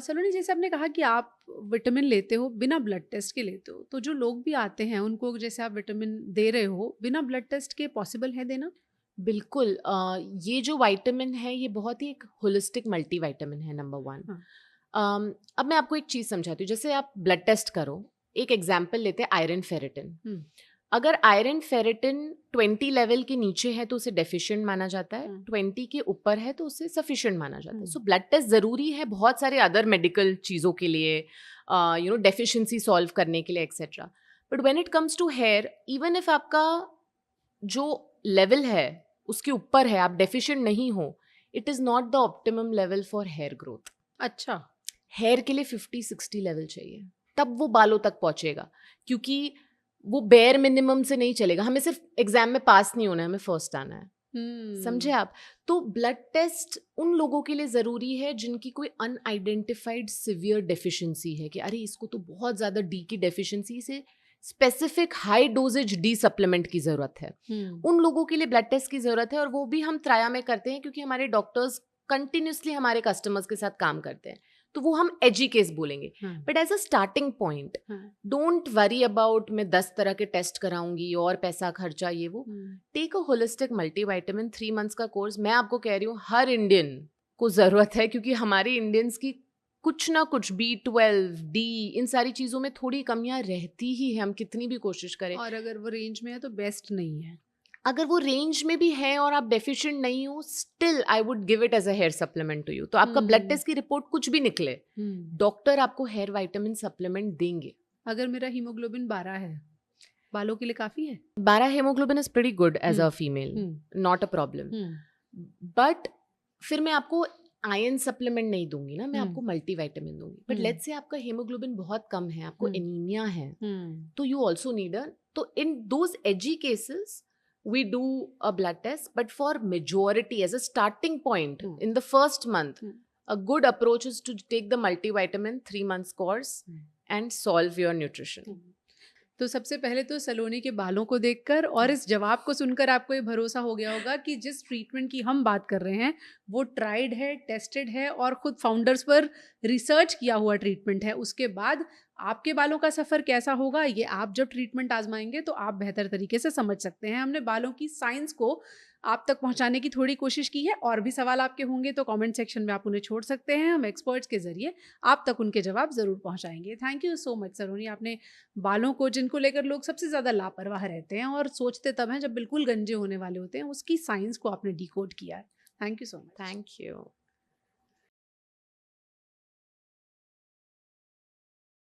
Saloni, जैसे आपने कहा कि आप विटामिन लेते हो, बिना ब्लड टेस्ट के लेते हो, तो जो लोग भी आते हैं उनको जैसे आप विटामिन दे रहे हो बिना ब्लड टेस्ट के, पॉसिबल है देना? बिल्कुल. ये जो विटामिन है ये बहुत ही एक होलिस्टिक मल्टी विटामिन है, नंबर 1. अब मैं आपको एक चीज़ समझाती हूँ. जैसे आप ब्लड टेस्ट करो, एक एग्जाम्पल लेते हैं आयरन फेरेटिन. अगर आयरन फेरेटिन 20 लेवल के नीचे है तो उसे डेफिशिएंट माना जाता है, 20 के ऊपर है तो उसे सफिशिएंट माना जाता है. सो ब्लड टेस्ट ज़रूरी है बहुत सारे अदर मेडिकल चीज़ों के लिए, डेफिशिएंसी सॉल्व करने के लिए etcetera. But when it comes to hair, even if आपका जो लेवल है उसके ऊपर है, आप डेफिशिएंट नहीं हो, it is not the optimum level for hair growth. अच्छा. हेयर के लिए 50-60 लेवल चाहिए, तब वो बालों तक पहुंचेगा. क्योंकि वो बेयर मिनिमम से नहीं चलेगा. हमें सिर्फ एग्जाम में पास नहीं होना है, हमें फर्स्ट आना है. समझे आप? तो ब्लड टेस्ट उन लोगों के लिए ज़रूरी है जिनकी कोई अनआइडेंटिफाइड सिवियर डेफिशिएंसी है कि अरे इसको तो बहुत ज़्यादा डी की डेफिशिएंसी से specific high doses D supplement की ज़रूरत है. उन लोगों के लिए ब्लड टेस्ट की ज़रूरत है, और वो भी हम त्राया में करते हैं क्योंकि हमारे डॉक्टर्स कंटिन्यूसली हमारे कस्टमर्स के साथ काम करते हैं, तो वो हम एजी केस बोलेंगे. But as a starting point don't worry about मैं 10 तरह के टेस्ट कराऊंगी और पैसा खर्चा ये वो. Take a holistic multivitamin 3 months का कोर्स. मैं आपको कह रही हूँ हर इंडियन को ज़रूरत है, क्योंकि हमारे इंडियंस की कुछ ना कुछ B12 D इन सारी चीज़ों में थोड़ी कमियां रहती ही है, हम कितनी भी कोशिश करें. और अगर वो रेंज में है तो बेस्ट नहीं है. अगर वो रेंज में भी है और आप डेफिशिएंट नहीं हो, still I would give it as a hair supplement to you. तो आपका ब्लड टेस्ट की रिपोर्ट कुछ भी निकले, डॉक्टर आपको हेयर विटामिन सप्लीमेंट देंगे. अगर मेरा हीमोग्लोबिन 12 है, बालों के लिए काफी है? 12 hemoglobin is pretty good as a female, not a problem. But फिर मैं आपको आयरन सप्लीमेंट नहीं दूंगी ना, मैं आपको मल्टीविटामिन दूंगी. बट लेट्स से आपका हेमोग्लोबिन बहुत कम है, आपको एनीमिया है, तो यू ऑल्सो नीड अ. तो in those edgy cases we do a blood test, but for majority as a starting point in the first month, a good approach is to take the multivitamin 3 months course and solve your nutrition. तो सबसे पहले तो सलोनी के बालों को देखकर और इस जवाब को सुनकर आपको ये भरोसा हो गया होगा कि जिस ट्रीटमेंट की हम बात कर रहे हैं वो ट्राइड है, टेस्टेड है और खुद फाउंडर्स पर रिसर्च किया हुआ ट्रीटमेंट है. उसके बाद आपके बालों का सफ़र कैसा होगा ये आप जब ट्रीटमेंट आजमाएंगे तो आप बेहतर तरीके से समझ सकते हैं. हमने बालों की साइंस को आप तक पहुंचाने की थोड़ी कोशिश की है. और भी सवाल आपके होंगे तो कमेंट सेक्शन में आप उन्हें छोड़ सकते हैं, हम एक्सपर्ट्स के जरिए आप तक उनके जवाब ज़रूर पहुंचाएंगे. थैंक यू सो मच सलोनी. आपने बालों को, जिनको लेकर लोग सबसे ज़्यादा लापरवाह रहते हैं और सोचते तब हैं जब बिल्कुल गंजे होने वाले होते हैं, उसकी साइंस को आपने डिकोड किया है. Thank you so much. Thank you.